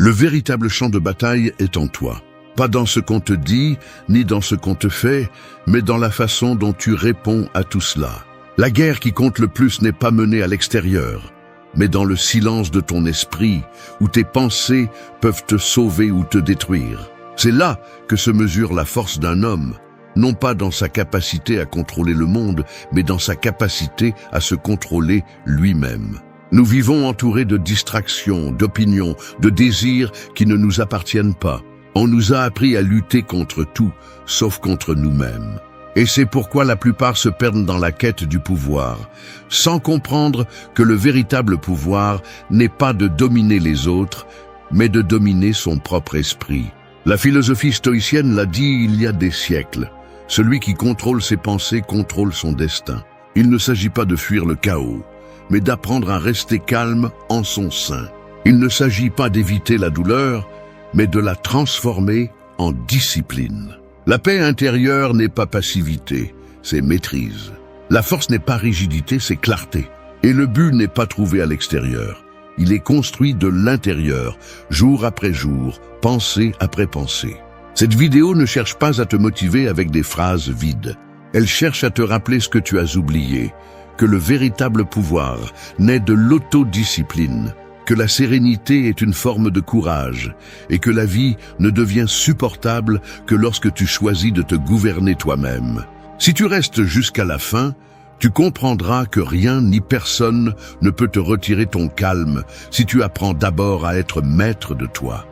Le véritable champ de bataille est en toi. Pas dans ce qu'on te dit, ni dans ce qu'on te fait, mais dans la façon dont tu réponds à tout cela. La guerre qui compte le plus n'est pas menée à l'extérieur, mais dans le silence de ton esprit, où tes pensées peuvent te sauver ou te détruire. C'est là que se mesure la force d'un homme, non pas dans sa capacité à contrôler le monde, mais dans sa capacité à se contrôler lui-même. Nous vivons entourés de distractions, d'opinions, de désirs qui ne nous appartiennent pas. On nous a appris à lutter contre tout, sauf contre nous-mêmes. Et c'est pourquoi la plupart se perdent dans la quête du pouvoir, sans comprendre que le véritable pouvoir n'est pas de dominer les autres, mais de dominer son propre esprit. La philosophie stoïcienne l'a dit il y a des siècles. Celui qui contrôle ses pensées contrôle son destin. Il ne s'agit pas de fuir le chaos, mais d'apprendre à rester calme en son sein. Il ne s'agit pas d'éviter la douleur, mais de la transformer en discipline. La paix intérieure n'est pas passivité, c'est maîtrise. La force n'est pas rigidité, c'est clarté. Et le but n'est pas trouvé à l'extérieur. Il est construit de l'intérieur, jour après jour, pensée après pensée. Cette vidéo ne cherche pas à te motiver avec des phrases vides. Elle cherche à te rappeler ce que tu as oublié, que le véritable pouvoir naît de l'autodiscipline, que la sérénité est une forme de courage et que la vie ne devient supportable que lorsque tu choisis de te gouverner toi-même. Si tu restes jusqu'à la fin, tu comprendras que rien ni personne ne peut te retirer ton calme si tu apprends d'abord à être maître de toi.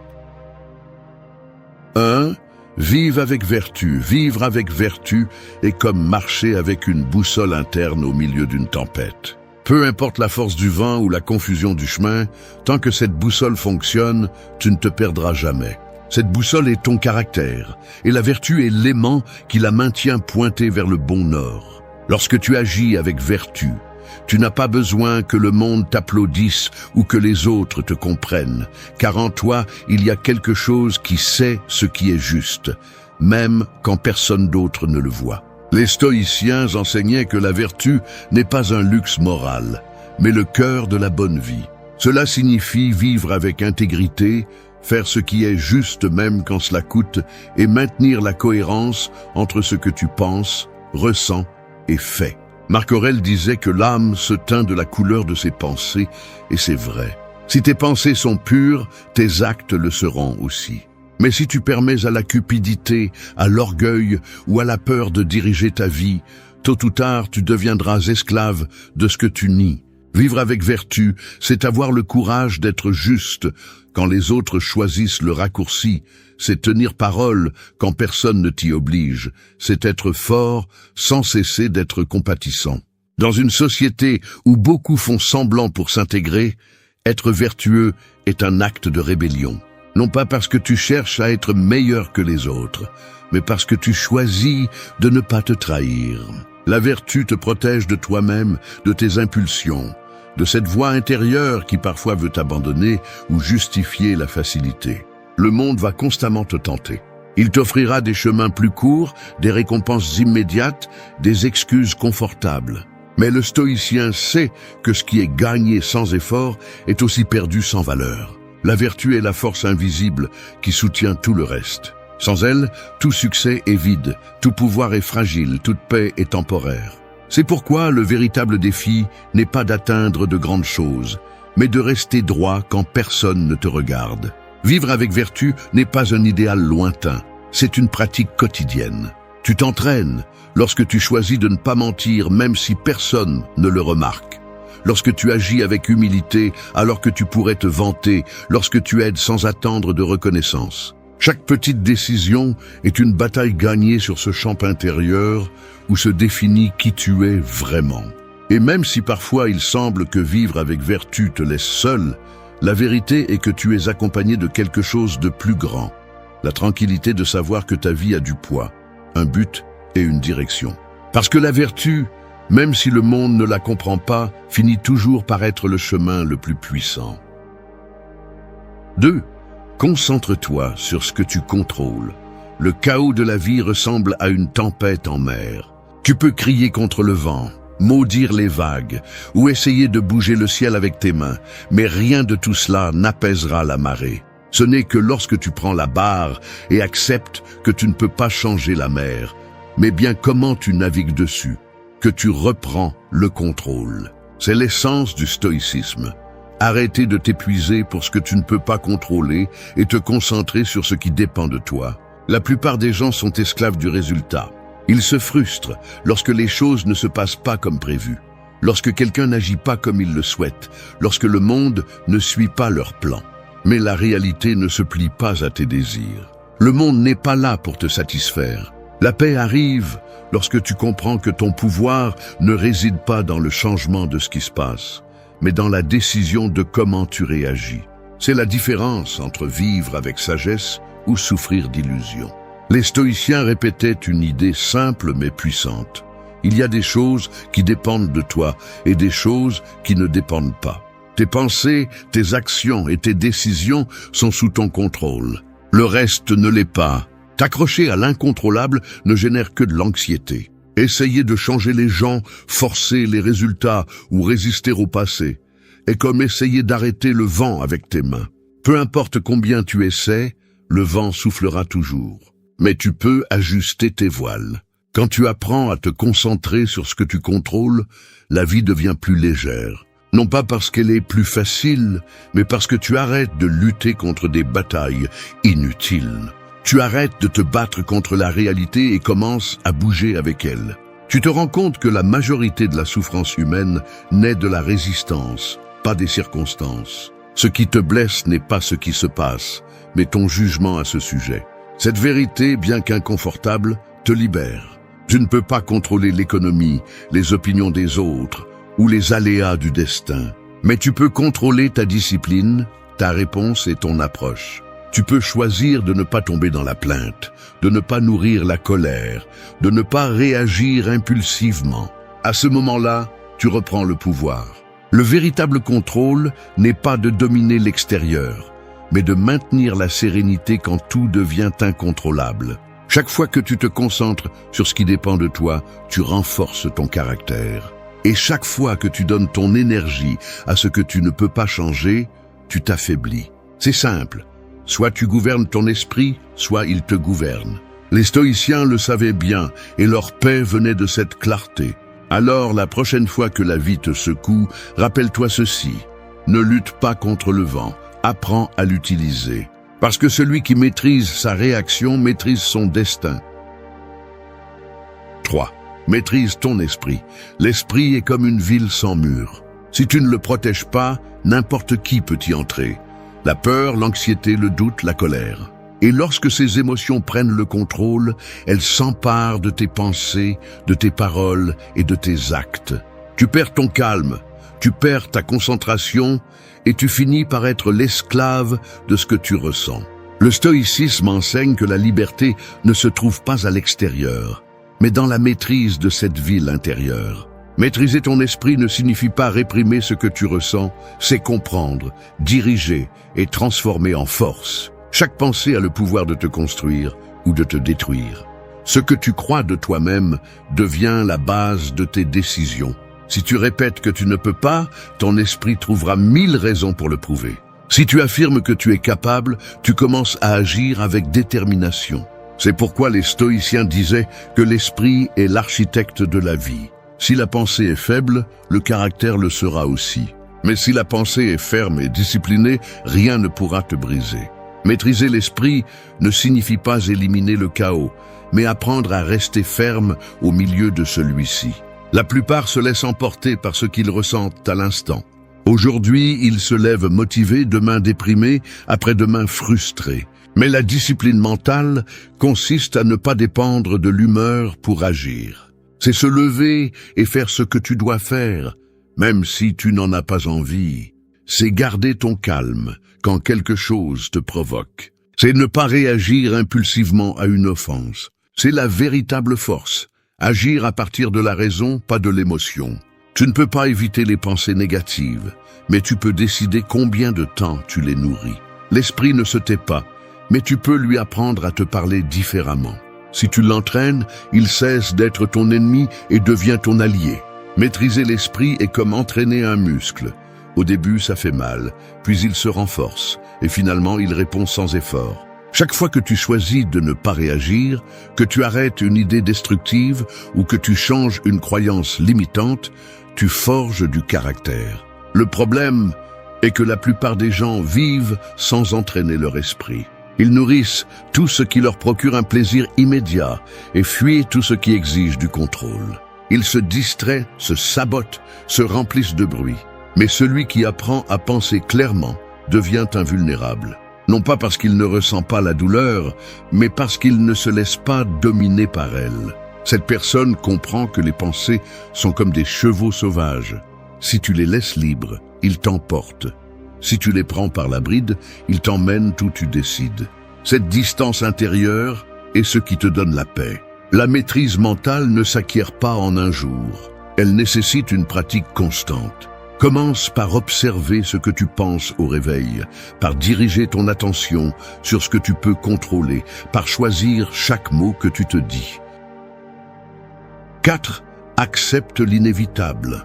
1. Vive avec vertu. Vivre avec vertu est comme marcher avec une boussole interne au milieu d'une tempête. Peu importe la force du vent ou la confusion du chemin, tant que cette boussole fonctionne, tu ne te perdras jamais. Cette boussole est ton caractère, et la vertu est l'aimant qui la maintient pointée vers le bon nord. Lorsque tu agis avec vertu, tu n'as pas besoin que le monde t'applaudisse ou que les autres te comprennent, car en toi, il y a quelque chose qui sait ce qui est juste, même quand personne d'autre ne le voit. Les stoïciens enseignaient que la vertu n'est pas un luxe moral, mais le cœur de la bonne vie. Cela signifie vivre avec intégrité, faire ce qui est juste même quand cela coûte, et maintenir la cohérence entre ce que tu penses, ressens et fais. Marc Aurèle disait que l'âme se teint de la couleur de ses pensées, et c'est vrai. Si tes pensées sont pures, tes actes le seront aussi. Mais si tu permets à la cupidité, à l'orgueil ou à la peur de diriger ta vie, tôt ou tard tu deviendras esclave de ce que tu nies. Vivre avec vertu, c'est avoir le courage d'être juste quand les autres choisissent le raccourci, c'est tenir parole quand personne ne t'y oblige, c'est être fort sans cesser d'être compatissant. Dans une société où beaucoup font semblant pour s'intégrer, être vertueux est un acte de rébellion. Non pas parce que tu cherches à être meilleur que les autres, mais parce que tu choisis de ne pas te trahir. La vertu te protège de toi-même, de tes impulsions, de cette voix intérieure qui parfois veut t'abandonner ou justifier la facilité. Le monde va constamment te tenter. Il t'offrira des chemins plus courts, des récompenses immédiates, des excuses confortables. Mais le stoïcien sait que ce qui est gagné sans effort est aussi perdu sans valeur. La vertu est la force invisible qui soutient tout le reste. Sans elle, tout succès est vide, tout pouvoir est fragile, toute paix est temporaire. C'est pourquoi le véritable défi n'est pas d'atteindre de grandes choses, mais de rester droit quand personne ne te regarde. Vivre avec vertu n'est pas un idéal lointain, c'est une pratique quotidienne. Tu t'entraînes lorsque tu choisis de ne pas mentir même si personne ne le remarque. Lorsque tu agis avec humilité alors que tu pourrais te vanter, lorsque tu aides sans attendre de reconnaissance. Chaque petite décision est une bataille gagnée sur ce champ intérieur où se définit qui tu es vraiment. Et même si parfois il semble que vivre avec vertu te laisse seul, la vérité est que tu es accompagné de quelque chose de plus grand. La tranquillité de savoir que ta vie a du poids, un but et une direction. Parce que la vertu, même si le monde ne la comprend pas, finit toujours par être le chemin le plus puissant. 2. Concentre-toi sur ce que tu contrôles. Le chaos de la vie ressemble à une tempête en mer. Tu peux crier contre le vent, maudire les vagues, ou essayer de bouger le ciel avec tes mains, mais rien de tout cela n'apaisera la marée. Ce n'est que lorsque tu prends la barre et acceptes que tu ne peux pas changer la mer, mais bien comment tu navigues dessus, que tu reprends le contrôle. C'est l'essence du stoïcisme. Arrêter de t'épuiser pour ce que tu ne peux pas contrôler et te concentrer sur ce qui dépend de toi. La plupart des gens sont esclaves du résultat. Ils se frustrent lorsque les choses ne se passent pas comme prévu, lorsque quelqu'un n'agit pas comme il le souhaite, lorsque le monde ne suit pas leur plan. Mais la réalité ne se plie pas à tes désirs. Le monde n'est pas là pour te satisfaire. La paix arrive lorsque tu comprends que ton pouvoir ne réside pas dans le changement de ce qui se passe, mais dans la décision de comment tu réagis. C'est la différence entre vivre avec sagesse ou souffrir d'illusions. Les stoïciens répétaient une idée simple mais puissante. Il y a des choses qui dépendent de toi et des choses qui ne dépendent pas. Tes pensées, tes actions et tes décisions sont sous ton contrôle. Le reste ne l'est pas. T'accrocher à l'incontrôlable ne génère que de l'anxiété. Essayer de changer les gens, forcer les résultats ou résister au passé est comme essayer d'arrêter le vent avec tes mains. Peu importe combien tu essaies, le vent soufflera toujours. Mais tu peux ajuster tes voiles. Quand tu apprends à te concentrer sur ce que tu contrôles, la vie devient plus légère. Non pas parce qu'elle est plus facile, mais parce que tu arrêtes de lutter contre des batailles inutiles. Tu arrêtes de te battre contre la réalité et commences à bouger avec elle. Tu te rends compte que la majorité de la souffrance humaine naît de la résistance, pas des circonstances. Ce qui te blesse n'est pas ce qui se passe, mais ton jugement à ce sujet. Cette vérité, bien qu'inconfortable, te libère. Tu ne peux pas contrôler l'économie, les opinions des autres ou les aléas du destin. Mais tu peux contrôler ta discipline, ta réponse et ton approche. Tu peux choisir de ne pas tomber dans la plainte, de ne pas nourrir la colère, de ne pas réagir impulsivement. À ce moment-là, tu reprends le pouvoir. Le véritable contrôle n'est pas de dominer l'extérieur, mais de maintenir la sérénité quand tout devient incontrôlable. Chaque fois que tu te concentres sur ce qui dépend de toi, tu renforces ton caractère. Et chaque fois que tu donnes ton énergie à ce que tu ne peux pas changer, tu t'affaiblis. C'est simple. Soit tu gouvernes ton esprit, soit il te gouverne. Les stoïciens le savaient bien et leur paix venait de cette clarté. Alors, la prochaine fois que la vie te secoue, rappelle-toi ceci. Ne lutte pas contre le vent, apprends à l'utiliser. Parce que celui qui maîtrise sa réaction maîtrise son destin. 3. Maîtrise ton esprit. L'esprit est comme une ville sans mur. Si tu ne le protèges pas, n'importe qui peut y entrer. La peur, l'anxiété, le doute, la colère. Et lorsque ces émotions prennent le contrôle, elles s'emparent de tes pensées, de tes paroles et de tes actes. Tu perds ton calme, tu perds ta concentration et tu finis par être l'esclave de ce que tu ressens. Le stoïcisme enseigne que la liberté ne se trouve pas à l'extérieur, mais dans la maîtrise de cette ville intérieure. Maîtriser ton esprit ne signifie pas réprimer ce que tu ressens, c'est comprendre, diriger et transformer en force. Chaque pensée a le pouvoir de te construire ou de te détruire. Ce que tu crois de toi-même devient la base de tes décisions. Si tu répètes que tu ne peux pas, ton esprit trouvera 1000 raisons pour le prouver. Si tu affirmes que tu es capable, tu commences à agir avec détermination. C'est pourquoi les stoïciens disaient que l'esprit est l'architecte de la vie. Si la pensée est faible, le caractère le sera aussi. Mais si la pensée est ferme et disciplinée, rien ne pourra te briser. Maîtriser l'esprit ne signifie pas éliminer le chaos, mais apprendre à rester ferme au milieu de celui-ci. La plupart se laissent emporter par ce qu'ils ressentent à l'instant. Aujourd'hui, ils se lèvent motivés, demain déprimés, après-demain frustrés. Mais la discipline mentale consiste à ne pas dépendre de l'humeur pour agir. C'est se lever et faire ce que tu dois faire, même si tu n'en as pas envie. C'est garder ton calme quand quelque chose te provoque. C'est ne pas réagir impulsivement à une offense. C'est la véritable force. Agir à partir de la raison, pas de l'émotion. Tu ne peux pas éviter les pensées négatives, mais tu peux décider combien de temps tu les nourris. L'esprit ne se tait pas, mais tu peux lui apprendre à te parler différemment. Si tu l'entraînes, il cesse d'être ton ennemi et devient ton allié. Maîtriser l'esprit est comme entraîner un muscle. Au début, ça fait mal, puis il se renforce, et finalement, il répond sans effort. Chaque fois que tu choisis de ne pas réagir, que tu arrêtes une idée destructive ou que tu changes une croyance limitante, tu forges du caractère. Le problème est que la plupart des gens vivent sans entraîner leur esprit. Ils nourrissent tout ce qui leur procure un plaisir immédiat et fuient tout ce qui exige du contrôle. Ils se distraient, se sabotent, se remplissent de bruit. Mais celui qui apprend à penser clairement devient invulnérable. Non pas parce qu'il ne ressent pas la douleur, mais parce qu'il ne se laisse pas dominer par elle. Cette personne comprend que les pensées sont comme des chevaux sauvages. Si tu les laisses libres, ils t'emportent. Si tu les prends par la bride, ils t'emmènent où tu décides. Cette distance intérieure est ce qui te donne la paix. La maîtrise mentale ne s'acquiert pas en un jour. Elle nécessite une pratique constante. Commence par observer ce que tu penses au réveil, par diriger ton attention sur ce que tu peux contrôler, par choisir chaque mot que tu te dis. 4. Accepte l'inévitable.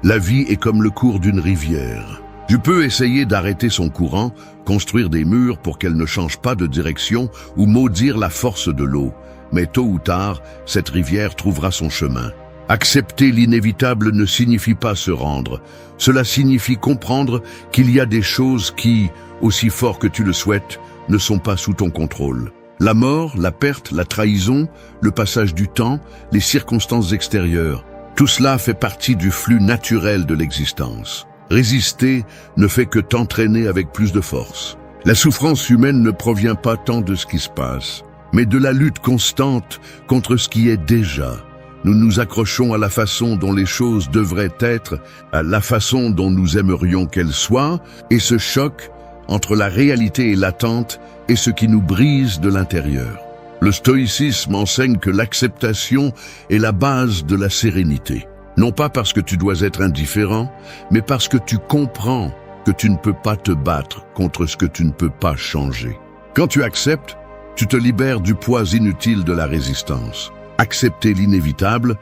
La vie est comme le cours d'une rivière. Tu peux essayer d'arrêter son courant, construire des murs pour qu'elle ne change pas de direction ou maudire la force de l'eau. Mais tôt ou tard, cette rivière trouvera son chemin. Accepter l'inévitable ne signifie pas se rendre. Cela signifie comprendre qu'il y a des choses qui, aussi fort que tu le souhaites, ne sont pas sous ton contrôle. La mort, la perte, la trahison, le passage du temps, les circonstances extérieures, tout cela fait partie du flux naturel de l'existence. Résister ne fait que t'entraîner avec plus de force. La souffrance humaine ne provient pas tant de ce qui se passe, mais de la lutte constante contre ce qui est déjà. Nous nous accrochons à la façon dont les choses devraient être, à la façon dont nous aimerions qu'elles soient, et ce choc entre la réalité et l'attente est ce qui nous brise de l'intérieur. Le stoïcisme enseigne que l'acceptation est la base de la sérénité. Non pas parce que tu dois être indifférent, mais parce que tu comprends que tu ne peux pas te battre contre ce que tu ne peux pas changer. Quand tu acceptes, tu te libères du poids inutile de la résistance. Accepter l'inévitable,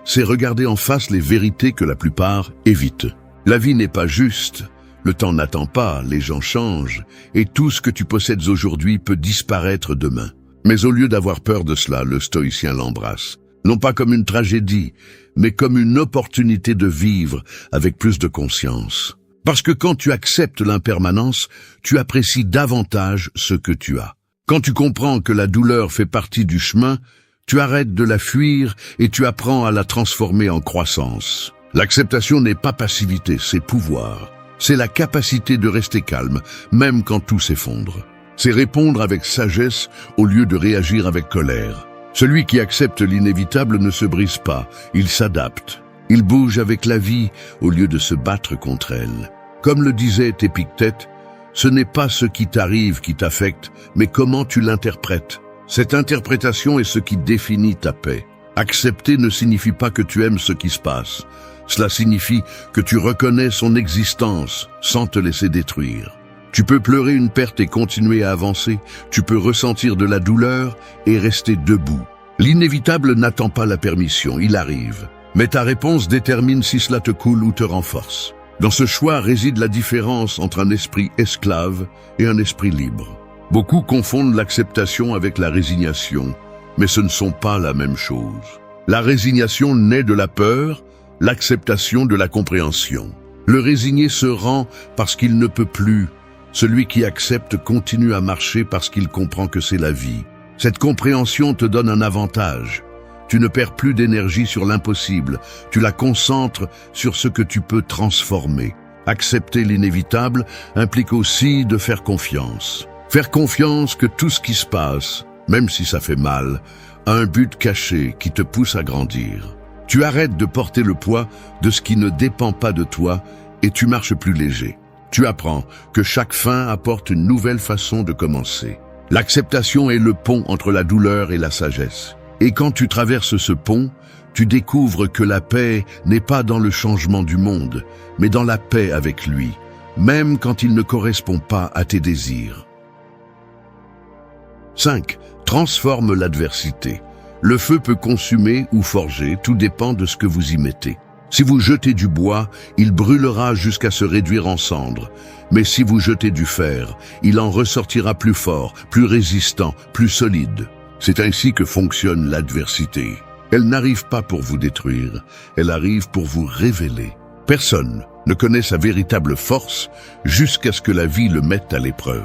c'est regarder en face les vérités que la plupart évitent. La vie n'est pas juste, le temps n'attend pas, les gens changent, et tout ce que tu possèdes aujourd'hui peut disparaître demain. Mais au lieu d'avoir peur de cela, le stoïcien l'embrasse. Non pas comme une tragédie, mais comme une opportunité de vivre avec plus de conscience. Parce que quand tu acceptes l'impermanence, tu apprécies davantage ce que tu as. Quand tu comprends que la douleur fait partie du chemin, tu arrêtes de la fuir et tu apprends à la transformer en croissance. L'acceptation n'est pas passivité, c'est pouvoir. C'est la capacité de rester calme, même quand tout s'effondre. C'est répondre avec sagesse au lieu de réagir avec colère. Celui qui accepte l'inévitable ne se brise pas, il s'adapte. Il bouge avec la vie au lieu de se battre contre elle. Comme le disait Épictète, ce n'est pas ce qui t'arrive qui t'affecte, mais comment tu l'interprètes. Cette interprétation est ce qui définit ta paix. Accepter ne signifie pas que tu aimes ce qui se passe. Cela signifie que tu reconnais son existence sans te laisser détruire. Tu peux pleurer une perte et continuer à avancer. Tu peux ressentir de la douleur et rester debout. L'inévitable n'attend pas la permission, il arrive. Mais ta réponse détermine si cela te coule ou te renforce. Dans ce choix réside la différence entre un esprit esclave et un esprit libre. Beaucoup confondent l'acceptation avec la résignation, mais ce ne sont pas la même chose. La résignation naît de la peur, l'acceptation de la compréhension. Le résigné se rend parce qu'il ne peut plus. Celui qui accepte continue à marcher parce qu'il comprend que c'est la vie. Cette compréhension te donne un avantage. Tu ne perds plus d'énergie sur l'impossible, tu la concentres sur ce que tu peux transformer. Accepter l'inévitable implique aussi de faire confiance. Faire confiance que tout ce qui se passe, même si ça fait mal, a un but caché qui te pousse à grandir. Tu arrêtes de porter le poids de ce qui ne dépend pas de toi et tu marches plus léger. Tu apprends que chaque fin apporte une nouvelle façon de commencer. L'acceptation est le pont entre la douleur et la sagesse. Et quand tu traverses ce pont, tu découvres que la paix n'est pas dans le changement du monde, mais dans la paix avec lui, même quand il ne correspond pas à tes désirs. 5. Transforme l'adversité. Le feu peut consumer ou forger, tout dépend de ce que vous y mettez. Si vous jetez du bois, il brûlera jusqu'à se réduire en cendres. Mais si vous jetez du fer, il en ressortira plus fort, plus résistant, plus solide. C'est ainsi que fonctionne l'adversité. Elle n'arrive pas pour vous détruire, elle arrive pour vous révéler. Personne ne connaît sa véritable force jusqu'à ce que la vie le mette à l'épreuve.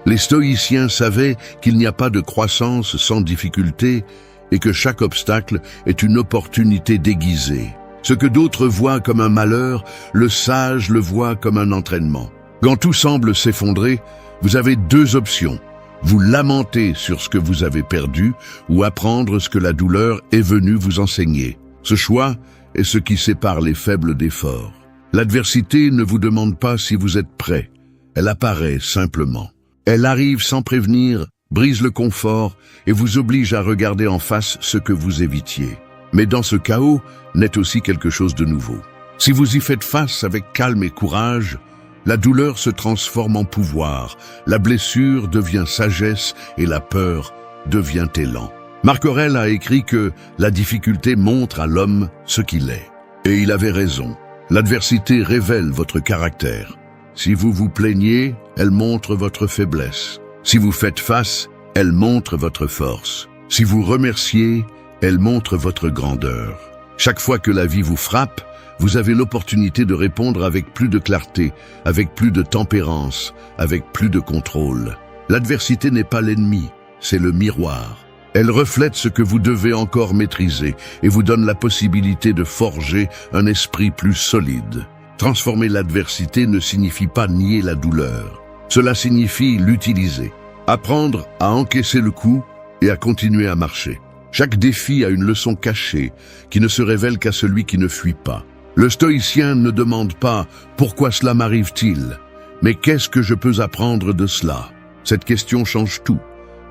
Les stoïciens savaient qu'il n'y a pas de croissance sans difficulté et que chaque obstacle est une opportunité déguisée. Ce que d'autres voient comme un malheur, le sage le voit comme un entraînement. Quand tout semble s'effondrer, vous avez deux options. Vous lamenter sur ce que vous avez perdu ou apprendre ce que la douleur est venue vous enseigner. Ce choix est ce qui sépare les faibles des forts. L'adversité ne vous demande pas si vous êtes prêt. Elle apparaît simplement. Elle arrive sans prévenir, brise le confort et vous oblige à regarder en face ce que vous évitiez. Mais dans ce chaos naît aussi quelque chose de nouveau. Si vous y faites face avec calme et courage, la douleur se transforme en pouvoir, la blessure devient sagesse et la peur devient élan. Marc Aurèle a écrit que la difficulté montre à l'homme ce qu'il est. Et il avait raison. L'adversité révèle votre caractère. Si vous vous plaignez, elle montre votre faiblesse. Si vous faites face, elle montre votre force. Si vous remerciez, elle montre votre grandeur. Chaque fois que la vie vous frappe, vous avez l'opportunité de répondre avec plus de clarté, avec plus de tempérance, avec plus de contrôle. L'adversité n'est pas l'ennemi, c'est le miroir. Elle reflète ce que vous devez encore maîtriser et vous donne la possibilité de forger un esprit plus solide. Transformer l'adversité ne signifie pas nier la douleur. Cela signifie l'utiliser, apprendre à encaisser le coup et à continuer à marcher. Chaque défi a une leçon cachée qui ne se révèle qu'à celui qui ne fuit pas. Le stoïcien ne demande pas « Pourquoi cela m'arrive-t-il ?» mais « Qu'est-ce que je peux apprendre de cela ?» Cette question change tout,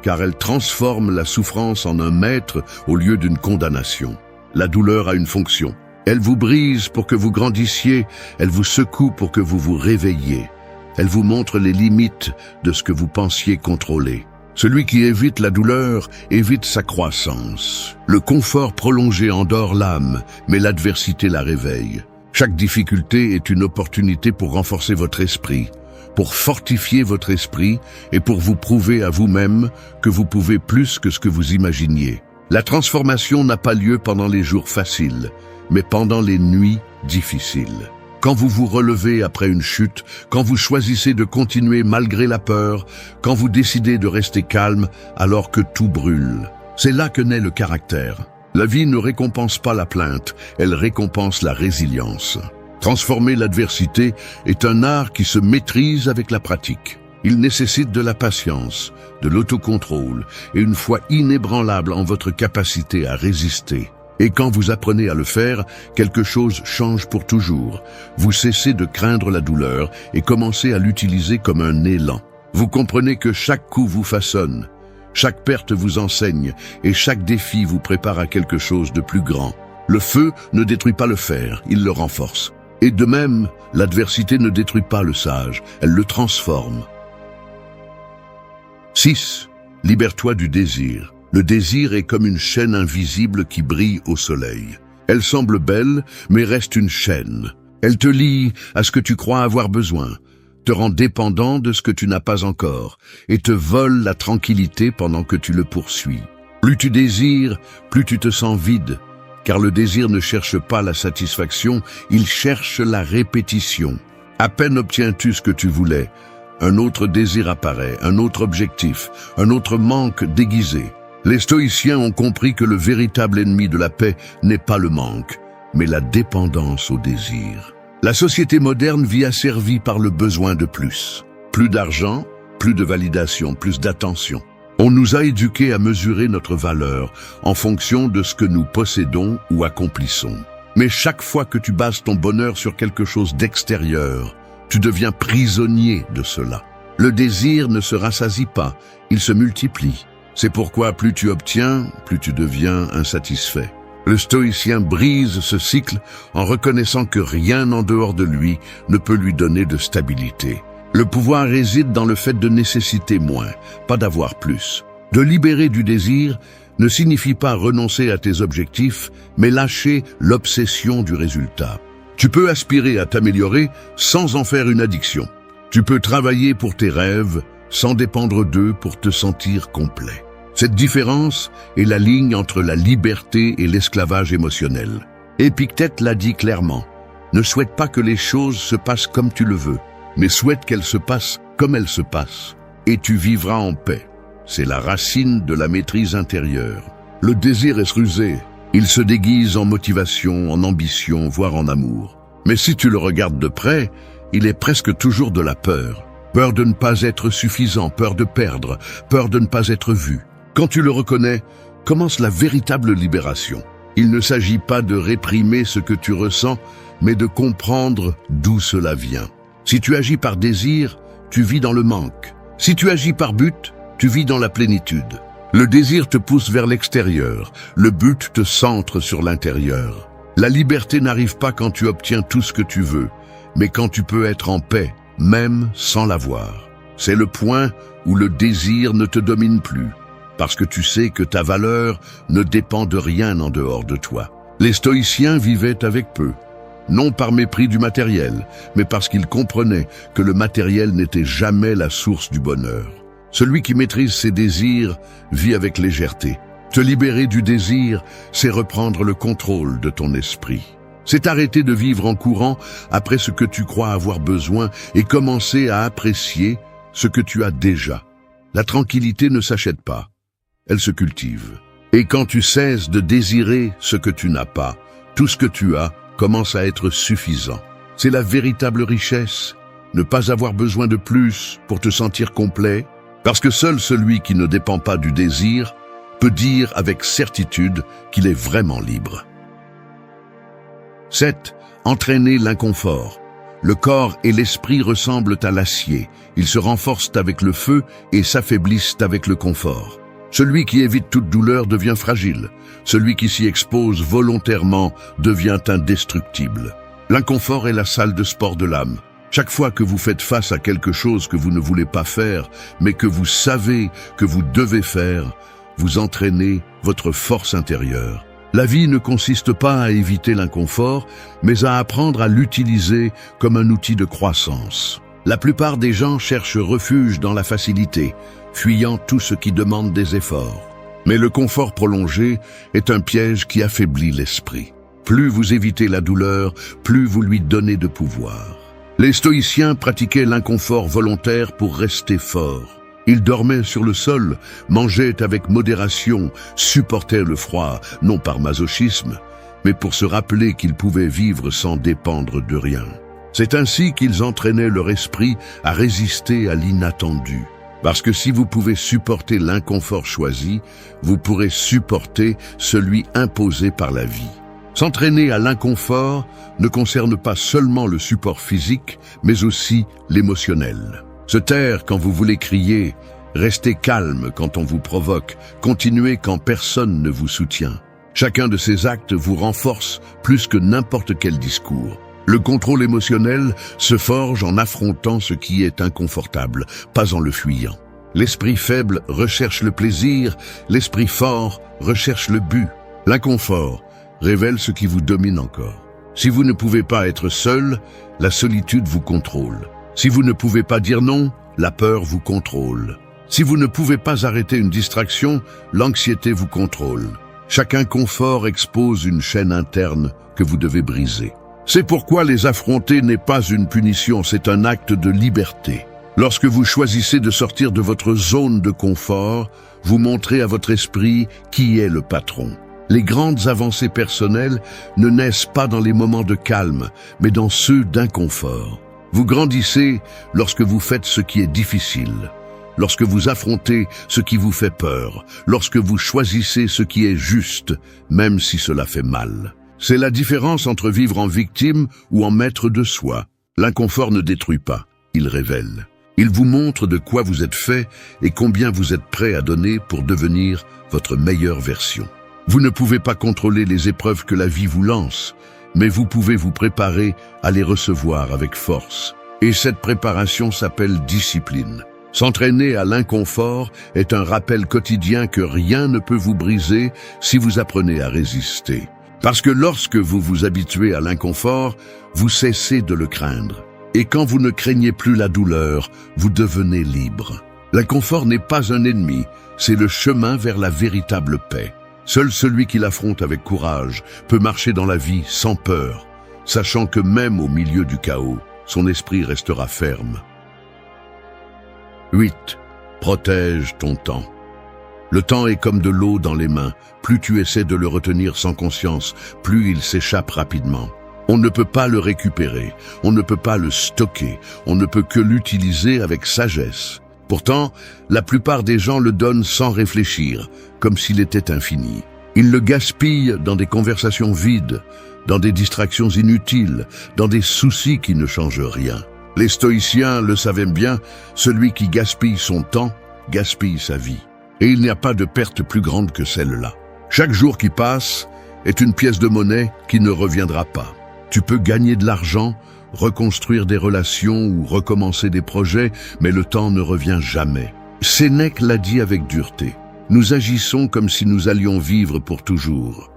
car elle transforme la souffrance en un maître au lieu d'une condamnation. La douleur a une fonction. Elle vous brise pour que vous grandissiez, elle vous secoue pour que vous vous réveilliez. Elle vous montre les limites de ce que vous pensiez contrôler. Celui qui évite la douleur évite sa croissance. Le confort prolongé endort l'âme, mais l'adversité la réveille. Chaque difficulté est une opportunité pour renforcer votre esprit, pour fortifier votre esprit et pour vous prouver à vous-même que vous pouvez plus que ce que vous imaginiez. La transformation n'a pas lieu pendant les jours faciles, mais pendant les nuits difficiles. Quand vous vous relevez après une chute, quand vous choisissez de continuer malgré la peur, quand vous décidez de rester calme alors que tout brûle. C'est là que naît le caractère. La vie ne récompense pas la plainte, elle récompense la résilience. Transformer l'adversité est un art qui se maîtrise avec la pratique. Il nécessite de la patience, de l'autocontrôle et une foi inébranlable en votre capacité à résister. Et quand vous apprenez à le faire, quelque chose change pour toujours. Vous cessez de craindre la douleur et commencez à l'utiliser comme un élan. Vous comprenez que chaque coup vous façonne, chaque perte vous enseigne et chaque défi vous prépare à quelque chose de plus grand. Le feu ne détruit pas le fer, il le renforce. Et de même, l'adversité ne détruit pas le sage, elle le transforme. 6. Libère-toi du désir. Le désir est comme une chaîne invisible qui brille au soleil. Elle semble belle, mais reste une chaîne. Elle te lie à ce que tu crois avoir besoin, te rend dépendant de ce que tu n'as pas encore, et te vole la tranquillité pendant que tu le poursuis. Plus tu désires, plus tu te sens vide, car le désir ne cherche pas la satisfaction, il cherche la répétition. À peine obtiens-tu ce que tu voulais, un autre désir apparaît, un autre objectif, un autre manque déguisé. Les stoïciens ont compris que le véritable ennemi de la paix n'est pas le manque, mais la dépendance au désir. La société moderne vit asservie par le besoin de plus. Plus d'argent, plus de validation, plus d'attention. On nous a éduqués à mesurer notre valeur en fonction de ce que nous possédons ou accomplissons. Mais chaque fois que tu bases ton bonheur sur quelque chose d'extérieur, tu deviens prisonnier de cela. Le désir ne se rassasie pas, il se multiplie. C'est pourquoi plus tu obtiens, plus tu deviens insatisfait. Le stoïcien brise ce cycle en reconnaissant que rien en dehors de lui ne peut lui donner de stabilité. Le pouvoir réside dans le fait de nécessiter moins, pas d'avoir plus. De libérer du désir ne signifie pas renoncer à tes objectifs, mais lâcher l'obsession du résultat. Tu peux aspirer à t'améliorer sans en faire une addiction. Tu peux travailler pour tes rêves sans dépendre d'eux pour te sentir complet. Cette différence est la ligne entre la liberté et l'esclavage émotionnel. Épictète l'a dit clairement. Ne souhaite pas que les choses se passent comme tu le veux, mais souhaite qu'elles se passent comme elles se passent. Et tu vivras en paix. C'est la racine de la maîtrise intérieure. Le désir est rusé. Il se déguise en motivation, en ambition, voire en amour. Mais si tu le regardes de près, il est presque toujours de la peur. Peur de ne pas être suffisant, peur de perdre, peur de ne pas être vu. Quand tu le reconnais, commence la véritable libération. Il ne s'agit pas de réprimer ce que tu ressens, mais de comprendre d'où cela vient. Si tu agis par désir, tu vis dans le manque. Si tu agis par but, tu vis dans la plénitude. Le désir te pousse vers l'extérieur, le but te centre sur l'intérieur. La liberté n'arrive pas quand tu obtiens tout ce que tu veux, mais quand tu peux être en paix, même sans l'avoir. C'est le point où le désir ne te domine plus, parce que tu sais que ta valeur ne dépend de rien en dehors de toi. Les stoïciens vivaient avec peu, non par mépris du matériel, mais parce qu'ils comprenaient que le matériel n'était jamais la source du bonheur. Celui qui maîtrise ses désirs vit avec légèreté. Te libérer du désir, c'est reprendre le contrôle de ton esprit. C'est arrêter de vivre en courant après ce que tu crois avoir besoin et commencer à apprécier ce que tu as déjà. La tranquillité ne s'achète pas, elle se cultive. Et quand tu cesses de désirer ce que tu n'as pas, tout ce que tu as commence à être suffisant. C'est la véritable richesse, ne pas avoir besoin de plus pour te sentir complet, parce que seul celui qui ne dépend pas du désir peut dire avec certitude qu'il est vraiment libre. 7. Entraîner l'inconfort. Le corps et l'esprit ressemblent à l'acier. Ils se renforcent avec le feu et s'affaiblissent avec le confort. Celui qui évite toute douleur devient fragile. Celui qui s'y expose volontairement devient indestructible. L'inconfort est la salle de sport de l'âme. Chaque fois que vous faites face à quelque chose que vous ne voulez pas faire, mais que vous savez que vous devez faire, vous entraînez votre force intérieure. La vie ne consiste pas à éviter l'inconfort, mais à apprendre à l'utiliser comme un outil de croissance. La plupart des gens cherchent refuge dans la facilité, fuyant tout ce qui demande des efforts. Mais le confort prolongé est un piège qui affaiblit l'esprit. Plus vous évitez la douleur, plus vous lui donnez de pouvoir. Les stoïciens pratiquaient l'inconfort volontaire pour rester forts. Ils dormaient sur le sol, mangeaient avec modération, supportaient le froid, non par masochisme, mais pour se rappeler qu'ils pouvaient vivre sans dépendre de rien. C'est ainsi qu'ils entraînaient leur esprit à résister à l'inattendu. Parce que si vous pouvez supporter l'inconfort choisi, vous pourrez supporter celui imposé par la vie. S'entraîner à l'inconfort ne concerne pas seulement le support physique, mais aussi l'émotionnel. Se taire quand vous voulez crier, rester calme quand on vous provoque, continuer quand personne ne vous soutient. Chacun de ces actes vous renforce plus que n'importe quel discours. Le contrôle émotionnel se forge en affrontant ce qui est inconfortable, pas en le fuyant. L'esprit faible recherche le plaisir, l'esprit fort recherche le but. L'inconfort révèle ce qui vous domine encore. Si vous ne pouvez pas être seul, la solitude vous contrôle. Si vous ne pouvez pas dire non, la peur vous contrôle. Si vous ne pouvez pas arrêter une distraction, l'anxiété vous contrôle. Chaque inconfort expose une chaîne interne que vous devez briser. C'est pourquoi les affronter n'est pas une punition, c'est un acte de liberté. Lorsque vous choisissez de sortir de votre zone de confort, vous montrez à votre esprit qui est le patron. Les grandes avancées personnelles ne naissent pas dans les moments de calme, mais dans ceux d'inconfort. Vous grandissez lorsque vous faites ce qui est difficile, lorsque vous affrontez ce qui vous fait peur, lorsque vous choisissez ce qui est juste, même si cela fait mal. C'est la différence entre vivre en victime ou en maître de soi. L'inconfort ne détruit pas, il révèle. Il vous montre de quoi vous êtes fait et combien vous êtes prêt à donner pour devenir votre meilleure version. Vous ne pouvez pas contrôler les épreuves que la vie vous lance, mais vous pouvez vous préparer à les recevoir avec force. Et cette préparation s'appelle discipline. S'entraîner à l'inconfort est un rappel quotidien que rien ne peut vous briser si vous apprenez à résister. Parce que lorsque vous vous habituez à l'inconfort, vous cessez de le craindre. Et quand vous ne craignez plus la douleur, vous devenez libre. L'inconfort n'est pas un ennemi, c'est le chemin vers la véritable paix. Seul celui qui l'affronte avec courage peut marcher dans la vie sans peur, sachant que même au milieu du chaos, son esprit restera ferme. 8. Protège ton temps. Le temps est comme de l'eau dans les mains. Plus tu essaies de le retenir sans conscience, plus il s'échappe rapidement. On ne peut pas le récupérer, on ne peut pas le stocker, on ne peut que l'utiliser avec sagesse. Pourtant, la plupart des gens le donnent sans réfléchir, comme s'il était infini. Ils le gaspillent dans des conversations vides, dans des distractions inutiles, dans des soucis qui ne changent rien. Les stoïciens le savaient bien, celui qui gaspille son temps, gaspille sa vie. Et il n'y a pas de perte plus grande que celle-là. Chaque jour qui passe est une pièce de monnaie qui ne reviendra pas. Tu peux gagner de l'argent, reconstruire des relations ou recommencer des projets, mais le temps ne revient jamais. Sénèque l'a dit avec dureté. Nous agissons comme si nous allions vivre pour toujours.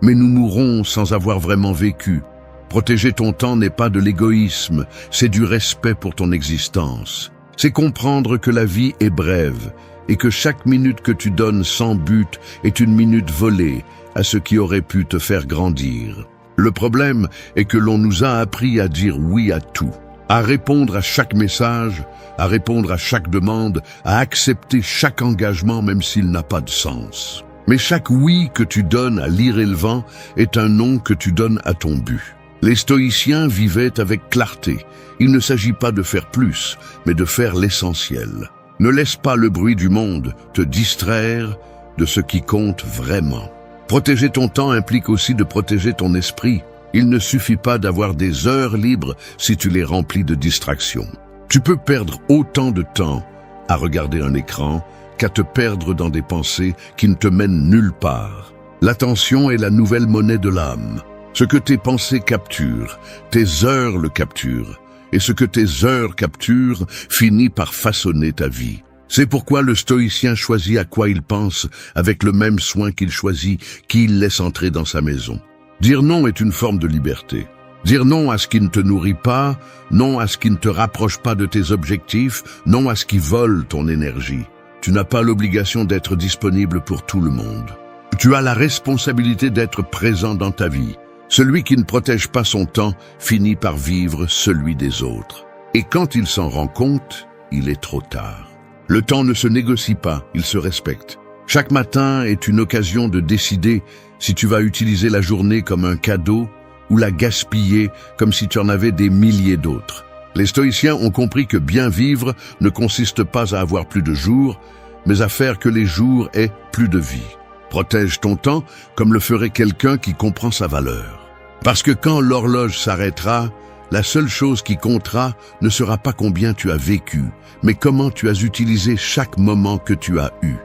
Mais nous mourrons sans avoir vraiment vécu. Protéger ton temps n'est pas de l'égoïsme, c'est du respect pour ton existence. C'est comprendre que la vie est brève et que chaque minute que tu donnes sans but est une minute volée à ce qui aurait pu te faire grandir. Le problème est que l'on nous a appris à dire oui à tout, à répondre à chaque message, à répondre à chaque demande, à accepter chaque engagement même s'il n'a pas de sens. Mais chaque oui que tu donnes à l'ire et le vent est un non que tu donnes à ton but. Les stoïciens vivaient avec clarté. Il ne s'agit pas de faire plus, mais de faire l'essentiel. Ne laisse pas le bruit du monde te distraire de ce qui compte vraiment. Protéger ton temps implique aussi de protéger ton esprit. Il ne suffit pas d'avoir des heures libres si tu les remplis de distractions. Tu peux perdre autant de temps à regarder un écran qu'à te perdre dans des pensées qui ne te mènent nulle part. L'attention est la nouvelle monnaie de l'âme. Ce que tes pensées capturent, tes heures le capturent. Et ce que tes heures capturent finit par façonner ta vie. C'est pourquoi le stoïcien choisit à quoi il pense avec le même soin qu'il choisit qui il laisse entrer dans sa maison. Dire non est une forme de liberté. Dire non à ce qui ne te nourrit pas, non à ce qui ne te rapproche pas de tes objectifs, non à ce qui vole ton énergie. Tu n'as pas l'obligation d'être disponible pour tout le monde. Tu as la responsabilité d'être présent dans ta vie. Celui qui ne protège pas son temps finit par vivre celui des autres. Et quand il s'en rend compte, il est trop tard. Le temps ne se négocie pas, il se respecte. Chaque matin est une occasion de décider si tu vas utiliser la journée comme un cadeau ou la gaspiller comme si tu en avais des milliers d'autres. Les stoïciens ont compris que bien vivre ne consiste pas à avoir plus de jours, mais à faire que les jours aient plus de vie. Protège ton temps comme le ferait quelqu'un qui comprend sa valeur. Parce que quand l'horloge s'arrêtera, la seule chose qui comptera ne sera pas combien tu as vécu, mais comment tu as utilisé chaque moment que tu as eu.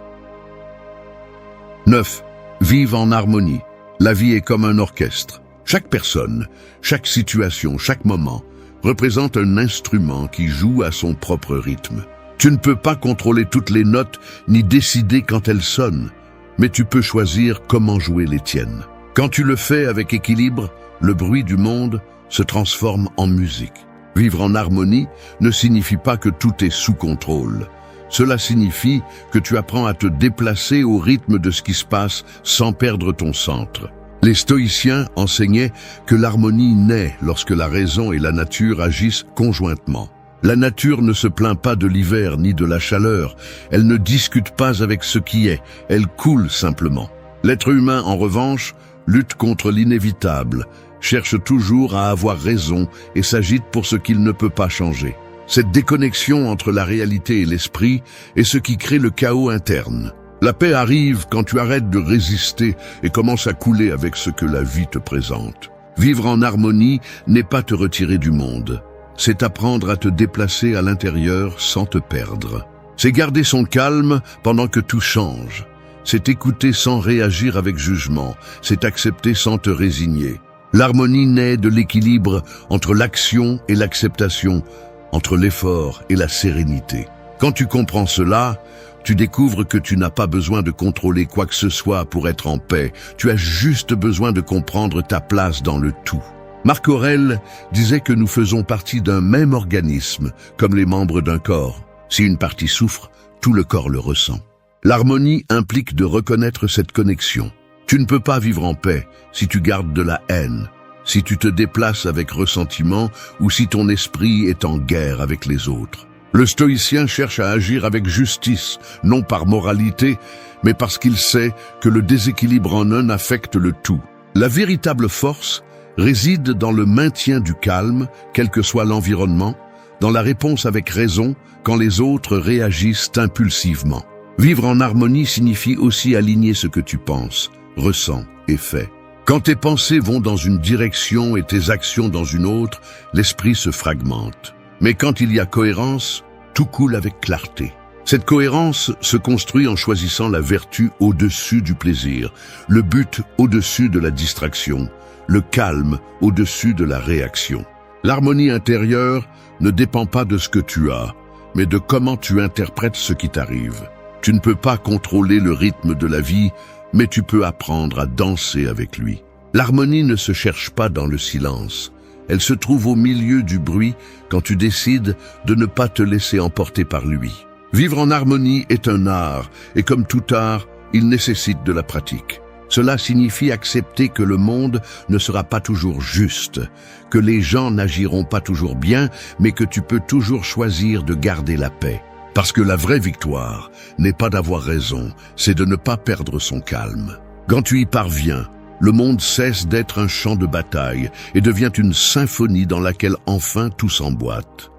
9. Vive en harmonie. La vie est comme un orchestre. Chaque personne, chaque situation, chaque moment représente un instrument qui joue à son propre rythme. Tu ne peux pas contrôler toutes les notes ni décider quand elles sonnent, mais tu peux choisir comment jouer les tiennes. Quand tu le fais avec équilibre, le bruit du monde se transforme en musique. Vivre en harmonie ne signifie pas que tout est sous contrôle. Cela signifie que tu apprends à te déplacer au rythme de ce qui se passe sans perdre ton centre. Les stoïciens enseignaient que l'harmonie naît lorsque la raison et la nature agissent conjointement. La nature ne se plaint pas de l'hiver ni de la chaleur, elle ne discute pas avec ce qui est, elle coule simplement. L'être humain, en revanche, lutte contre l'inévitable, cherche toujours à avoir raison et s'agite pour ce qu'il ne peut pas changer. Cette déconnexion entre la réalité et l'esprit est ce qui crée le chaos interne. La paix arrive quand tu arrêtes de résister et commences à couler avec ce que la vie te présente. Vivre en harmonie n'est pas te retirer du monde. C'est apprendre à te déplacer à l'intérieur sans te perdre. C'est garder son calme pendant que tout change. C'est écouter sans réagir avec jugement. C'est accepter sans te résigner. L'harmonie naît de l'équilibre entre l'action et l'acceptation, entre l'effort et la sérénité. Quand tu comprends cela, tu découvres que tu n'as pas besoin de contrôler quoi que ce soit pour être en paix. Tu as juste besoin de comprendre ta place dans le tout. Marc Aurèle disait que nous faisons partie d'un même organisme, comme les membres d'un corps. Si une partie souffre, tout le corps le ressent. L'harmonie implique de reconnaître cette connexion. Tu ne peux pas vivre en paix si tu gardes de la haine, si tu te déplaces avec ressentiment ou si ton esprit est en guerre avec les autres. Le stoïcien cherche à agir avec justice, non par moralité, mais parce qu'il sait que le déséquilibre en un affecte le tout. La véritable force réside dans le maintien du calme, quel que soit l'environnement, dans la réponse avec raison quand les autres réagissent impulsivement. Vivre en harmonie signifie aussi aligner ce que tu penses, ressens et fais. Quand tes pensées vont dans une direction et tes actions dans une autre, l'esprit se fragmente. Mais quand il y a cohérence, tout coule avec clarté. Cette cohérence se construit en choisissant la vertu au-dessus du plaisir, le but au-dessus de la distraction, le calme au-dessus de la réaction. L'harmonie intérieure ne dépend pas de ce que tu as, mais de comment tu interprètes ce qui t'arrive. Tu ne peux pas contrôler le rythme de la vie, mais tu peux apprendre à danser avec lui. L'harmonie ne se cherche pas dans le silence. Elle se trouve au milieu du bruit quand tu décides de ne pas te laisser emporter par lui. Vivre en harmonie est un art, et comme tout art, il nécessite de la pratique. Cela signifie accepter que le monde ne sera pas toujours juste, que les gens n'agiront pas toujours bien, mais que tu peux toujours choisir de garder la paix. Parce que la vraie victoire n'est pas d'avoir raison, c'est de ne pas perdre son calme. Quand tu y parviens, le monde cesse d'être un champ de bataille et devient une symphonie dans laquelle enfin tout s'emboîte.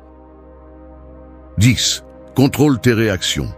10. Contrôle tes réactions.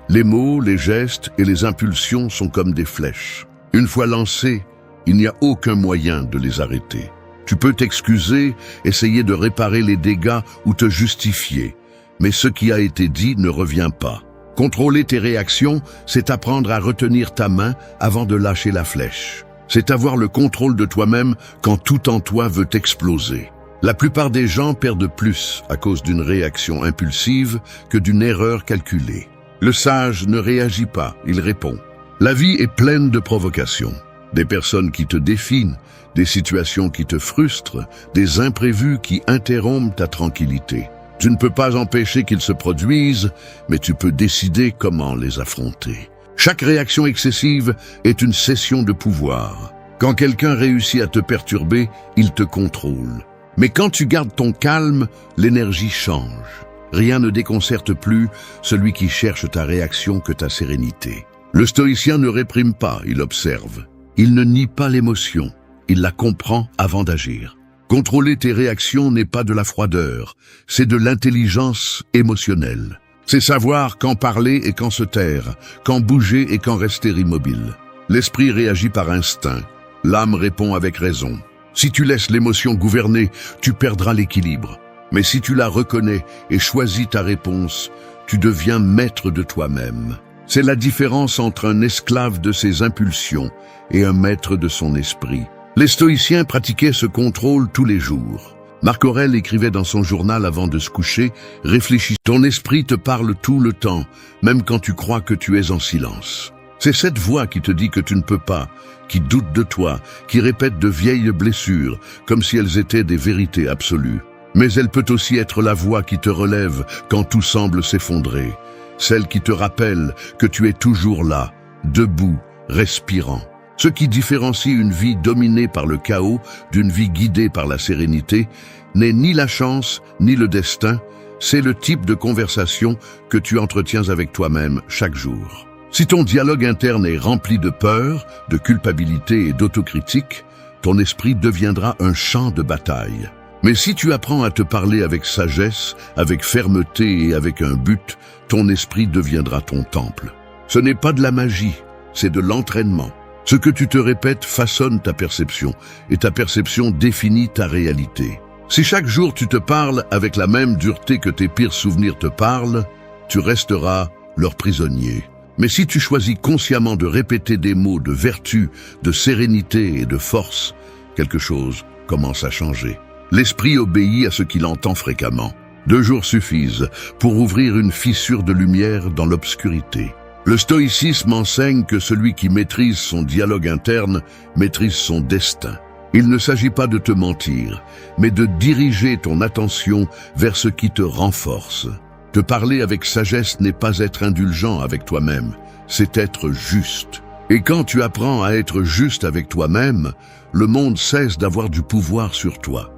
Les mots, les gestes et les impulsions sont comme des flèches. Une fois lancés, il n'y a aucun moyen de les arrêter. Tu peux t'excuser, essayer de réparer les dégâts ou te justifier, mais ce qui a été dit ne revient pas. Contrôler tes réactions, c'est apprendre à retenir ta main avant de lâcher la flèche. C'est avoir le contrôle de toi-même quand tout en toi veut exploser. La plupart des gens perdent plus à cause d'une réaction impulsive que d'une erreur calculée. Le sage ne réagit pas, il répond. La vie est pleine de provocations. Des personnes qui te défient, des situations qui te frustrent, des imprévus qui interrompent ta tranquillité. Tu ne peux pas empêcher qu'ils se produisent, mais tu peux décider comment les affronter. Chaque réaction excessive est une cession de pouvoir. Quand quelqu'un réussit à te perturber, il te contrôle. Mais quand tu gardes ton calme, l'énergie change. Rien ne déconcerte plus celui qui cherche ta réaction que ta sérénité. Le stoïcien ne réprime pas, il observe. Il ne nie pas l'émotion, il la comprend avant d'agir. Contrôler tes réactions n'est pas de la froideur, c'est de l'intelligence émotionnelle. C'est savoir quand parler et quand se taire, quand bouger et quand rester immobile. L'esprit réagit par instinct, l'âme répond avec raison. Si tu laisses l'émotion gouverner, tu perdras l'équilibre. Mais si tu la reconnais et choisis ta réponse, tu deviens maître de toi-même. C'est la différence entre un esclave de ses impulsions et un maître de son esprit. Les stoïciens pratiquaient ce contrôle tous les jours. Marc Aurèle écrivait dans son journal avant de se coucher « Réfléchis, ton esprit te parle tout le temps, même quand tu crois que tu es en silence. » C'est cette voix qui te dit que tu ne peux pas, qui doute de toi, qui répète de vieilles blessures, comme si elles étaient des vérités absolues. Mais elle peut aussi être la voix qui te relève quand tout semble s'effondrer. Celle qui te rappelle que tu es toujours là, debout, respirant. Ce qui différencie une vie dominée par le chaos d'une vie guidée par la sérénité n'est ni la chance ni le destin, c'est le type de conversation que tu entretiens avec toi-même chaque jour. Si ton dialogue interne est rempli de peur, de culpabilité et d'autocritique, ton esprit deviendra un champ de bataille. Mais si tu apprends à te parler avec sagesse, avec fermeté et avec un but, ton esprit deviendra ton temple. Ce n'est pas de la magie, c'est de l'entraînement. Ce que tu te répètes façonne ta perception, et ta perception définit ta réalité. Si chaque jour tu te parles avec la même dureté que tes pires souvenirs te parlent, tu resteras leur prisonnier. Mais si tu choisis consciemment de répéter des mots de vertu, de sérénité et de force, quelque chose commence à changer. L'esprit obéit à ce qu'il entend fréquemment. 2 jours suffisent pour ouvrir une fissure de lumière dans l'obscurité. Le stoïcisme enseigne que celui qui maîtrise son dialogue interne maîtrise son destin. Il ne s'agit pas de te mentir, mais de diriger ton attention vers ce qui te renforce. Te parler avec sagesse n'est pas être indulgent avec toi-même, c'est être juste. Et quand tu apprends à être juste avec toi-même, le monde cesse d'avoir du pouvoir sur toi.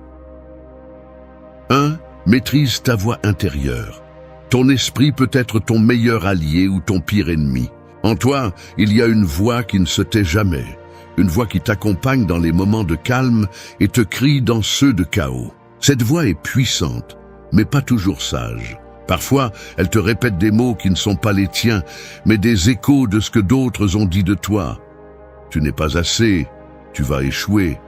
1. Maîtrise ta voix intérieure. Ton esprit peut être ton meilleur allié ou ton pire ennemi. En toi, il y a une voix qui ne se tait jamais, une voix qui t'accompagne dans les moments de calme et te crie dans ceux de chaos. Cette voix est puissante, mais pas toujours sage. Parfois, elle te répète des mots qui ne sont pas les tiens, mais des échos de ce que d'autres ont dit de toi. Tu n'es pas assez, tu vas échouer,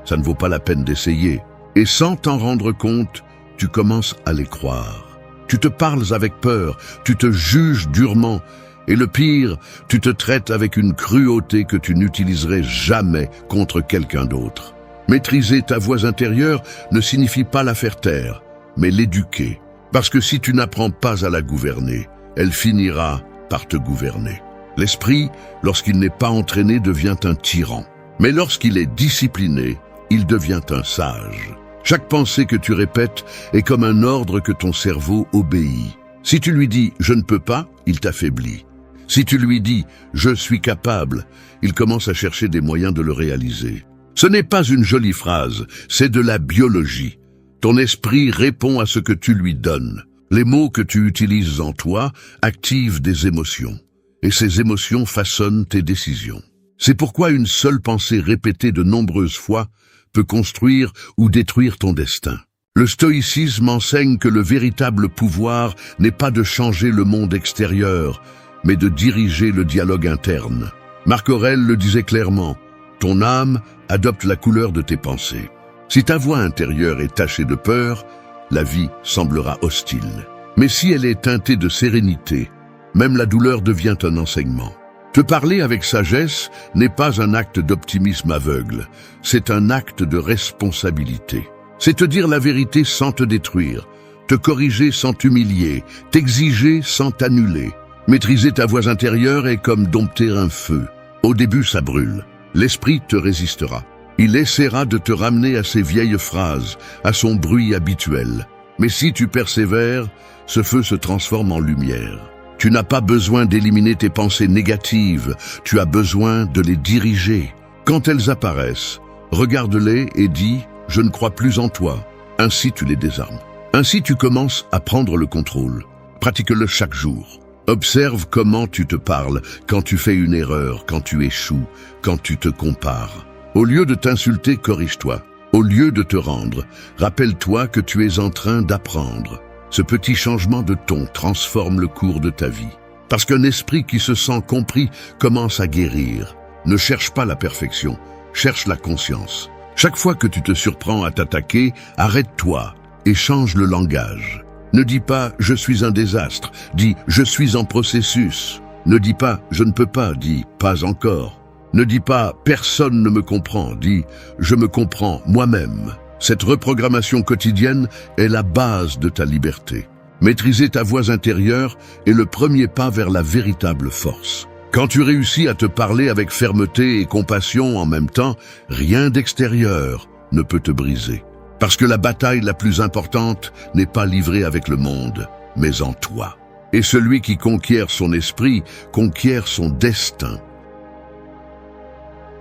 ça ne vaut pas la peine d'essayer. Et sans t'en rendre compte, tu commences à les croire. Tu te parles avec peur, tu te juges durement, et le pire, tu te traites avec une cruauté que tu n'utiliserais jamais contre quelqu'un d'autre. Maîtriser ta voix intérieure ne signifie pas la faire taire, mais l'éduquer. Parce que si tu n'apprends pas à la gouverner, elle finira par te gouverner. L'esprit, lorsqu'il n'est pas entraîné, devient un tyran. Mais lorsqu'il est discipliné, il devient un sage. Chaque pensée que tu répètes est comme un ordre que ton cerveau obéit. Si tu lui dis « je ne peux pas », il t'affaiblit. Si tu lui dis « je suis capable », il commence à chercher des moyens de le réaliser. Ce n'est pas une jolie phrase, c'est de la biologie. Ton esprit répond à ce que tu lui donnes. Les mots que tu utilises en toi activent des émotions. Et ces émotions façonnent tes décisions. C'est pourquoi une seule pensée répétée de nombreuses fois peut construire ou détruire ton destin. Le stoïcisme enseigne que le véritable pouvoir n'est pas de changer le monde extérieur, mais de diriger le dialogue interne. Marc Aurèle le disait clairement, « Ton âme adopte la couleur de tes pensées. » Si ta voix intérieure est tachée de peur, la vie semblera hostile. Mais si elle est teintée de sérénité, même la douleur devient un enseignement. Te parler avec sagesse n'est pas un acte d'optimisme aveugle, c'est un acte de responsabilité. C'est te dire la vérité sans te détruire, te corriger sans t'humilier, t'exiger sans t'annuler. Maîtriser ta voix intérieure est comme dompter un feu. Au début, ça brûle. L'esprit te résistera. Il essaiera de te ramener à ses vieilles phrases, à son bruit habituel. Mais si tu persévères, ce feu se transforme en lumière. Tu n'as pas besoin d'éliminer tes pensées négatives, tu as besoin de les diriger. Quand elles apparaissent, regarde-les et dis « je ne crois plus en toi ». Ainsi tu les désarmes. Ainsi tu commences à prendre le contrôle. Pratique-le chaque jour. Observe comment tu te parles, quand tu fais une erreur, quand tu échoues, quand tu te compares. Au lieu de t'insulter, corrige-toi. Au lieu de te rendre, rappelle-toi que tu es en train d'apprendre. Ce petit changement de ton transforme le cours de ta vie. Parce qu'un esprit qui se sent compris commence à guérir. Ne cherche pas la perfection, cherche la conscience. Chaque fois que tu te surprends à t'attaquer, arrête-toi et change le langage. Ne dis pas « je suis un désastre », dis « je suis en processus ». Ne dis pas « je ne peux pas », dis « pas encore ». Ne dis pas « personne ne me comprend », dis « je me comprends moi-même ». Cette reprogrammation quotidienne est la base de ta liberté. Maîtriser ta voix intérieure est le premier pas vers la véritable force. Quand tu réussis à te parler avec fermeté et compassion en même temps, rien d'extérieur ne peut te briser. Parce que la bataille la plus importante n'est pas livrée avec le monde, mais en toi. Et celui qui conquiert son esprit, conquiert son destin.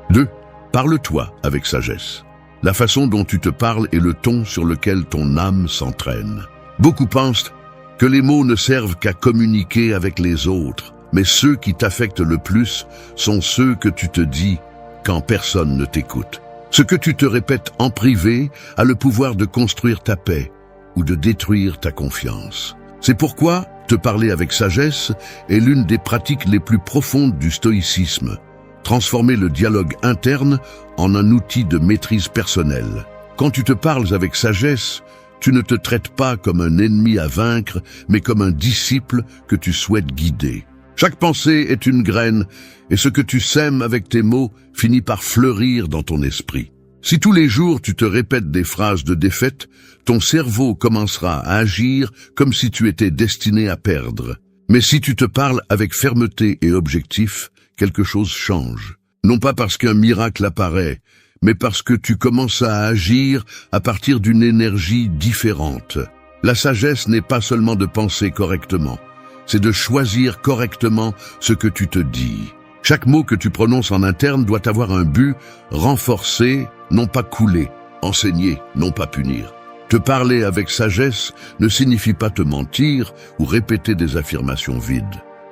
2. Parle-toi avec sagesse. La façon dont tu te parles est le ton sur lequel ton âme s'entraîne. Beaucoup pensent que les mots ne servent qu'à communiquer avec les autres, mais ceux qui t'affectent le plus sont ceux que tu te dis quand personne ne t'écoute. Ce que tu te répètes en privé a le pouvoir de construire ta paix ou de détruire ta confiance. C'est pourquoi te parler avec sagesse est l'une des pratiques les plus profondes du stoïcisme. Transformer le dialogue interne en un outil de maîtrise personnelle. Quand tu te parles avec sagesse, tu ne te traites pas comme un ennemi à vaincre, mais comme un disciple que tu souhaites guider. Chaque pensée est une graine, et ce que tu sèmes avec tes mots finit par fleurir dans ton esprit. Si tous les jours tu te répètes des phrases de défaite, ton cerveau commencera à agir comme si tu étais destiné à perdre. Mais si tu te parles avec fermeté et objectif, quelque chose change. Non pas parce qu'un miracle apparaît, mais parce que tu commences à agir à partir d'une énergie différente. La sagesse n'est pas seulement de penser correctement, c'est de choisir correctement ce que tu te dis. Chaque mot que tu prononces en interne doit avoir un but, renforcer, non pas couler, enseigner, non pas punir. Te parler avec sagesse ne signifie pas te mentir ou répéter des affirmations vides.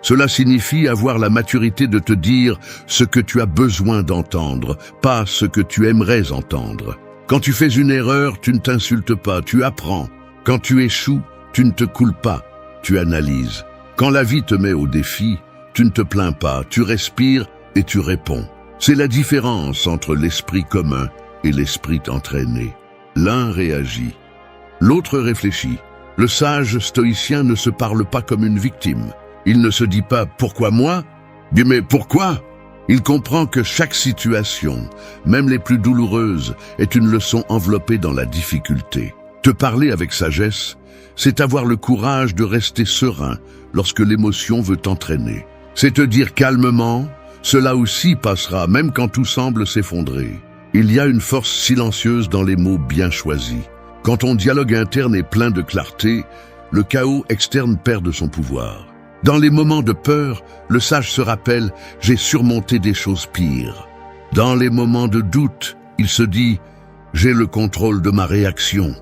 Cela signifie avoir la maturité de te dire ce que tu as besoin d'entendre, pas ce que tu aimerais entendre. Quand tu fais une erreur, tu ne t'insultes pas, tu apprends. Quand tu échoues, tu ne te coules pas, tu analyses. Quand la vie te met au défi, tu ne te plains pas, tu respires et tu réponds. C'est la différence entre l'esprit commun et l'esprit entraîné. L'un réagit, l'autre réfléchit. Le sage stoïcien ne se parle pas comme une victime. Il ne se dit pas « pourquoi moi ?» mais « pourquoi ?» Il comprend que chaque situation, même les plus douloureuses, est une leçon enveloppée dans la difficulté. Te parler avec sagesse, c'est avoir le courage de rester serein lorsque l'émotion veut t'entraîner. C'est te dire calmement « cela aussi passera, même quand tout semble s'effondrer ». Il y a une force silencieuse dans les mots bien choisis. Quand ton dialogue interne est plein de clarté, le chaos externe perd de son pouvoir. Dans les moments de peur, le sage se rappelle « j'ai surmonté des choses pires ». Dans les moments de doute, il se dit « j'ai le contrôle de ma réaction ».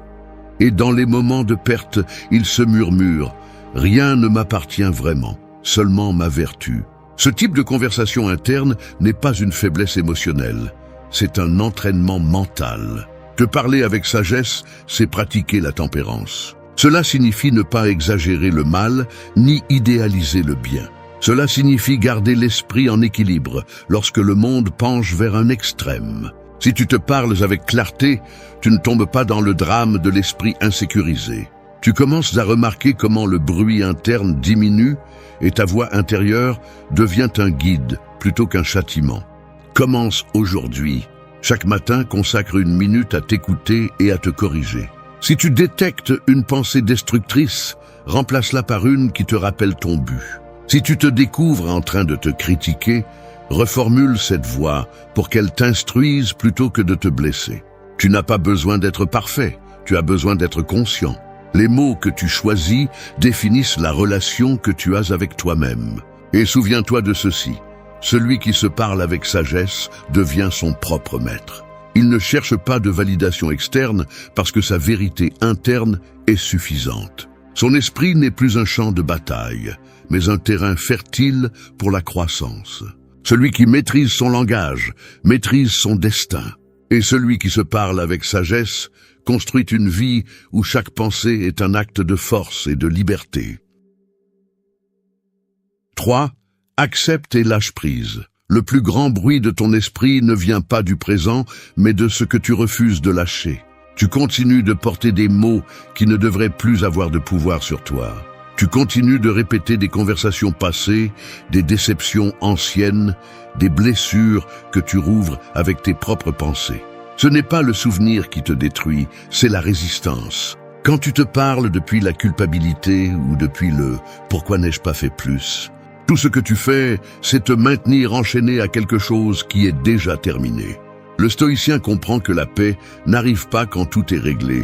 Et dans les moments de perte, il se murmure « rien ne m'appartient vraiment, seulement ma vertu ». Ce type de conversation interne n'est pas une faiblesse émotionnelle, c'est un entraînement mental. Te parler avec sagesse, c'est pratiquer la tempérance. Cela signifie ne pas exagérer le mal, ni idéaliser le bien. Cela signifie garder l'esprit en équilibre lorsque le monde penche vers un extrême. Si tu te parles avec clarté, tu ne tombes pas dans le drame de l'esprit insécurisé. Tu commences à remarquer comment le bruit interne diminue et ta voix intérieure devient un guide plutôt qu'un châtiment. Commence aujourd'hui. Chaque matin, consacre une minute à t'écouter et à te corriger. Si tu détectes une pensée destructrice, remplace-la par une qui te rappelle ton but. Si tu te découvres en train de te critiquer, reformule cette voix pour qu'elle t'instruise plutôt que de te blesser. Tu n'as pas besoin d'être parfait, tu as besoin d'être conscient. Les mots que tu choisis définissent la relation que tu as avec toi-même. Et souviens-toi de ceci, celui qui se parle avec sagesse devient son propre maître. Il ne cherche pas de validation externe parce que sa vérité interne est suffisante. Son esprit n'est plus un champ de bataille, mais un terrain fertile pour la croissance. Celui qui maîtrise son langage, maîtrise son destin. Et celui qui se parle avec sagesse construit une vie où chaque pensée est un acte de force et de liberté. 3. Accepte et lâche prise. Le plus grand bruit de ton esprit ne vient pas du présent, mais de ce que tu refuses de lâcher. Tu continues de porter des mots qui ne devraient plus avoir de pouvoir sur toi. Tu continues de répéter des conversations passées, des déceptions anciennes, des blessures que tu rouvres avec tes propres pensées. Ce n'est pas le souvenir qui te détruit, c'est la résistance. Quand tu te parles depuis la culpabilité ou depuis le « pourquoi n'ai-je pas fait plus ?», tout ce que tu fais, c'est te maintenir enchaîné à quelque chose qui est déjà terminé. Le stoïcien comprend que la paix n'arrive pas quand tout est réglé,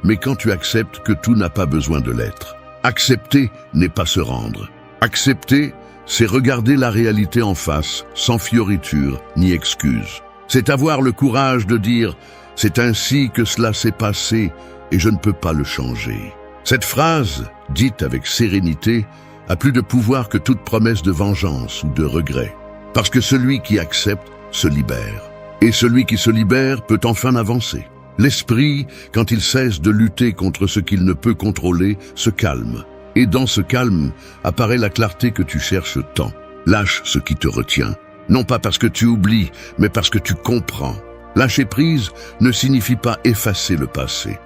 mais quand tu acceptes que tout n'a pas besoin de l'être. Accepter n'est pas se rendre. Accepter, c'est regarder la réalité en face, sans fioriture ni excuse. C'est avoir le courage de dire « c'est ainsi que cela s'est passé et je ne peux pas le changer ». Cette phrase, dite avec sérénité, a plus de pouvoir que toute promesse de vengeance ou de regret. Parce que celui qui accepte se libère. Et celui qui se libère peut enfin avancer. L'esprit, quand il cesse de lutter contre ce qu'il ne peut contrôler, se calme. Et dans ce calme, apparaît la clarté que tu cherches tant. Lâche ce qui te retient. Non pas parce que tu oublies, mais parce que tu comprends. Lâcher prise ne signifie pas effacer le passé,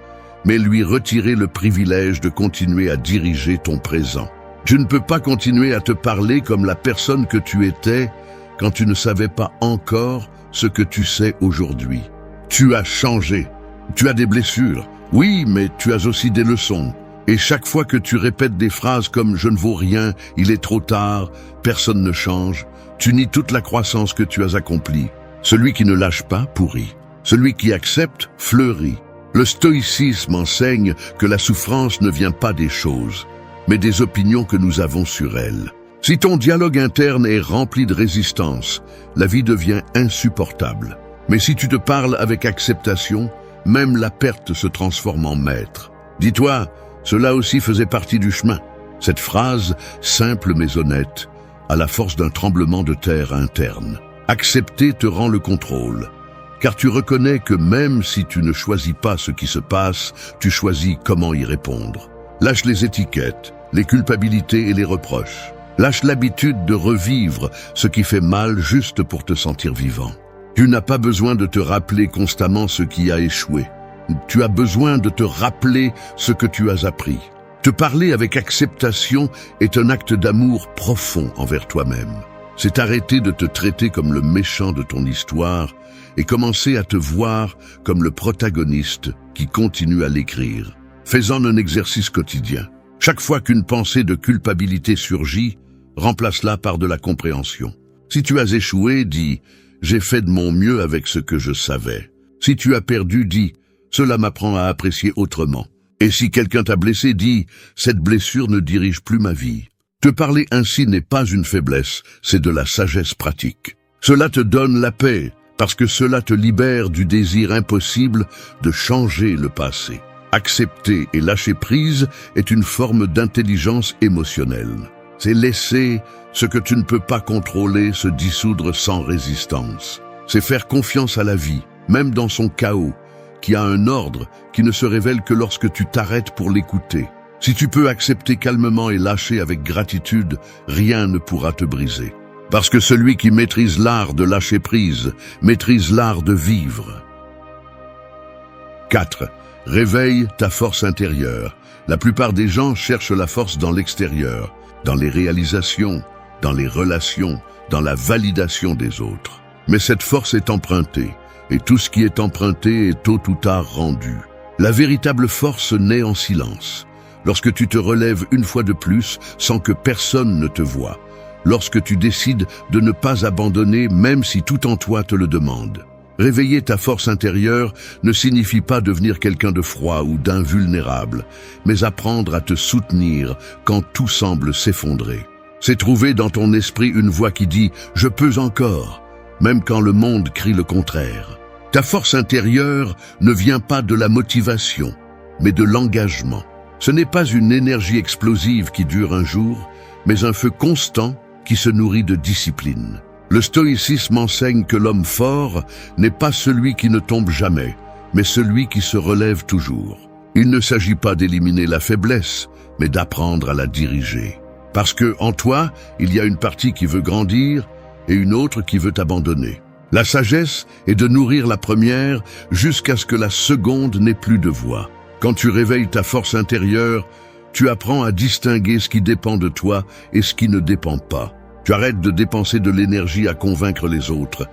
mais lui retirer le privilège de continuer à diriger ton présent. Tu ne peux pas continuer à te parler comme la personne que tu étais quand tu ne savais pas encore ce que tu sais aujourd'hui. Tu as changé. Tu as des blessures. Oui, mais tu as aussi des leçons. Et chaque fois que tu répètes des phrases comme « je ne vaux rien »,« il est trop tard »,« personne ne change », tu nies toute la croissance que tu as accomplie. Celui qui ne lâche pas pourrit. Celui qui accepte fleurit. Le stoïcisme enseigne que la souffrance ne vient pas des choses, mais des opinions que nous avons sur elles. Si ton dialogue interne est rempli de résistance, la vie devient insupportable. Mais si tu te parles avec acceptation, même la perte se transforme en maître. Dis-toi, cela aussi faisait partie du chemin. Cette phrase, simple mais honnête, a la force d'un tremblement de terre interne. Accepter te rend le contrôle, car tu reconnais que même si tu ne choisis pas ce qui se passe, tu choisis comment y répondre. Lâche les étiquettes, les culpabilités et les reproches. Lâche l'habitude de revivre ce qui fait mal juste pour te sentir vivant. Tu n'as pas besoin de te rappeler constamment ce qui a échoué. Tu as besoin de te rappeler ce que tu as appris. Te parler avec acceptation est un acte d'amour profond envers toi-même. C'est arrêter de te traiter comme le méchant de ton histoire et commencer à te voir comme le protagoniste qui continue à l'écrire. Fais-en un exercice quotidien. Chaque fois qu'une pensée de culpabilité surgit, remplace-la par de la compréhension. Si tu as échoué, dis « j'ai fait de mon mieux avec ce que je savais ». Si tu as perdu, dis « cela m'apprend à apprécier autrement ». Et si quelqu'un t'a blessé, dis « cette blessure ne dirige plus ma vie ». Te parler ainsi n'est pas une faiblesse, c'est de la sagesse pratique. Cela te donne la paix, parce que cela te libère du désir impossible de changer le passé. Accepter et lâcher prise est une forme d'intelligence émotionnelle. C'est laisser ce que tu ne peux pas contrôler se dissoudre sans résistance. C'est faire confiance à la vie, même dans son chaos, qui a un ordre qui ne se révèle que lorsque tu t'arrêtes pour l'écouter. Si tu peux accepter calmement et lâcher avec gratitude, rien ne pourra te briser. Parce que celui qui maîtrise l'art de lâcher prise, maîtrise l'art de vivre. 4. Réveille ta force intérieure. La plupart des gens cherchent la force dans l'extérieur, dans les réalisations, dans les relations, dans la validation des autres. Mais cette force est empruntée, et tout ce qui est emprunté est tôt ou tard rendu. La véritable force naît en silence. Lorsque tu te relèves une fois de plus sans que personne ne te voie. Lorsque tu décides de ne pas abandonner même si tout en toi te le demande. Réveiller ta force intérieure ne signifie pas devenir quelqu'un de froid ou d'invulnérable, mais apprendre à te soutenir quand tout semble s'effondrer. C'est trouver dans ton esprit une voix qui dit « je peux encore », même quand le monde crie le contraire. Ta force intérieure ne vient pas de la motivation, mais de l'engagement. Ce n'est pas une énergie explosive qui dure un jour, mais un feu constant qui se nourrit de discipline. Le stoïcisme enseigne que l'homme fort n'est pas celui qui ne tombe jamais, mais celui qui se relève toujours. Il ne s'agit pas d'éliminer la faiblesse, mais d'apprendre à la diriger. Parce que, en toi, il y a une partie qui veut grandir et une autre qui veut abandonner. La sagesse est de nourrir la première jusqu'à ce que la seconde n'ait plus de voix. Quand tu réveilles ta force intérieure, tu apprends à distinguer ce qui dépend de toi et ce qui ne dépend pas. Tu arrêtes de dépenser de l'énergie à convaincre les autres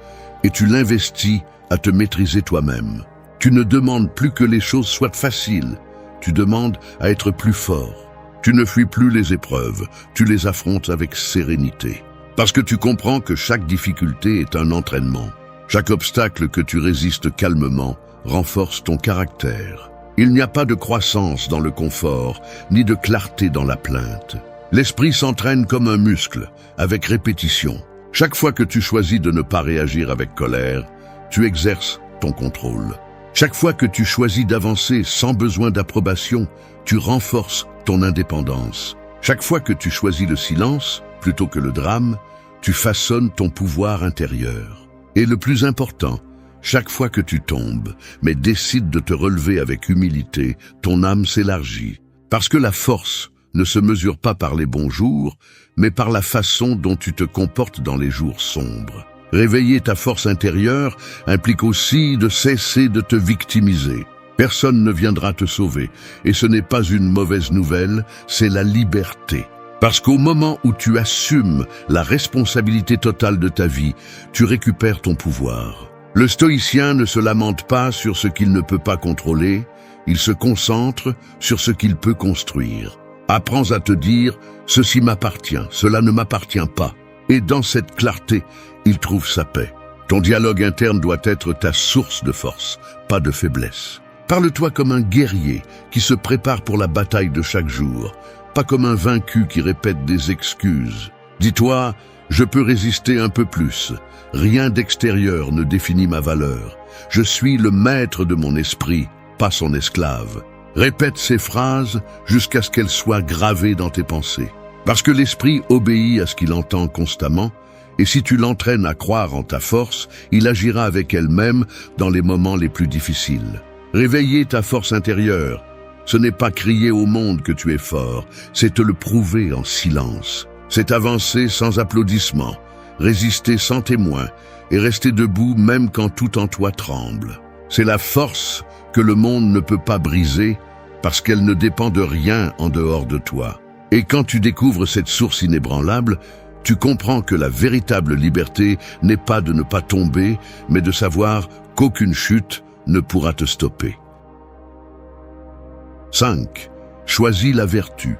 et tu l'investis à te maîtriser toi-même. Tu ne demandes plus que les choses soient faciles, tu demandes à être plus fort. Tu ne fuis plus les épreuves, tu les affrontes avec sérénité. Parce que tu comprends que chaque difficulté est un entraînement. Chaque obstacle que tu résistes calmement renforce ton caractère. Il n'y a pas de croissance dans le confort, ni de clarté dans la plainte. L'esprit s'entraîne comme un muscle, avec répétition. Chaque fois que tu choisis de ne pas réagir avec colère, tu exerces ton contrôle. Chaque fois que tu choisis d'avancer sans besoin d'approbation, tu renforces ton indépendance. Chaque fois que tu choisis le silence, plutôt que le drame, tu façonnes ton pouvoir intérieur. Et le plus important, chaque fois que tu tombes, mais décides de te relever avec humilité, ton âme s'élargit. Parce que la force ne se mesure pas par les bons jours, mais par la façon dont tu te comportes dans les jours sombres. Réveiller ta force intérieure implique aussi de cesser de te victimiser. Personne ne viendra te sauver, et ce n'est pas une mauvaise nouvelle, c'est la liberté. Parce qu'au moment où tu assumes la responsabilité totale de ta vie, tu récupères ton pouvoir. Le stoïcien ne se lamente pas sur ce qu'il ne peut pas contrôler, il se concentre sur ce qu'il peut construire. Apprends à te dire « ceci m'appartient, cela ne m'appartient pas ». Et dans cette clarté, il trouve sa paix. Ton dialogue interne doit être ta source de force, pas de faiblesse. Parle-toi comme un guerrier qui se prépare pour la bataille de chaque jour, pas comme un vaincu qui répète des excuses. Dis-toi « je peux résister un peu plus ». Rien d'extérieur ne définit ma valeur. Je suis le maître de mon esprit, pas son esclave. Répète ces phrases jusqu'à ce qu'elles soient gravées dans tes pensées. Parce que l'esprit obéit à ce qu'il entend constamment, et si tu l'entraînes à croire en ta force, il agira avec elle-même dans les moments les plus difficiles. Réveiller ta force intérieure, ce n'est pas crier au monde que tu es fort, c'est te le prouver en silence. C'est avancer sans applaudissements, résister sans témoin et rester debout même quand tout en toi tremble. C'est la force que le monde ne peut pas briser parce qu'elle ne dépend de rien en dehors de toi. Et quand tu découvres cette source inébranlable, tu comprends que la véritable liberté n'est pas de ne pas tomber, mais de savoir qu'aucune chute ne pourra te stopper. 5. Choisis la vertu.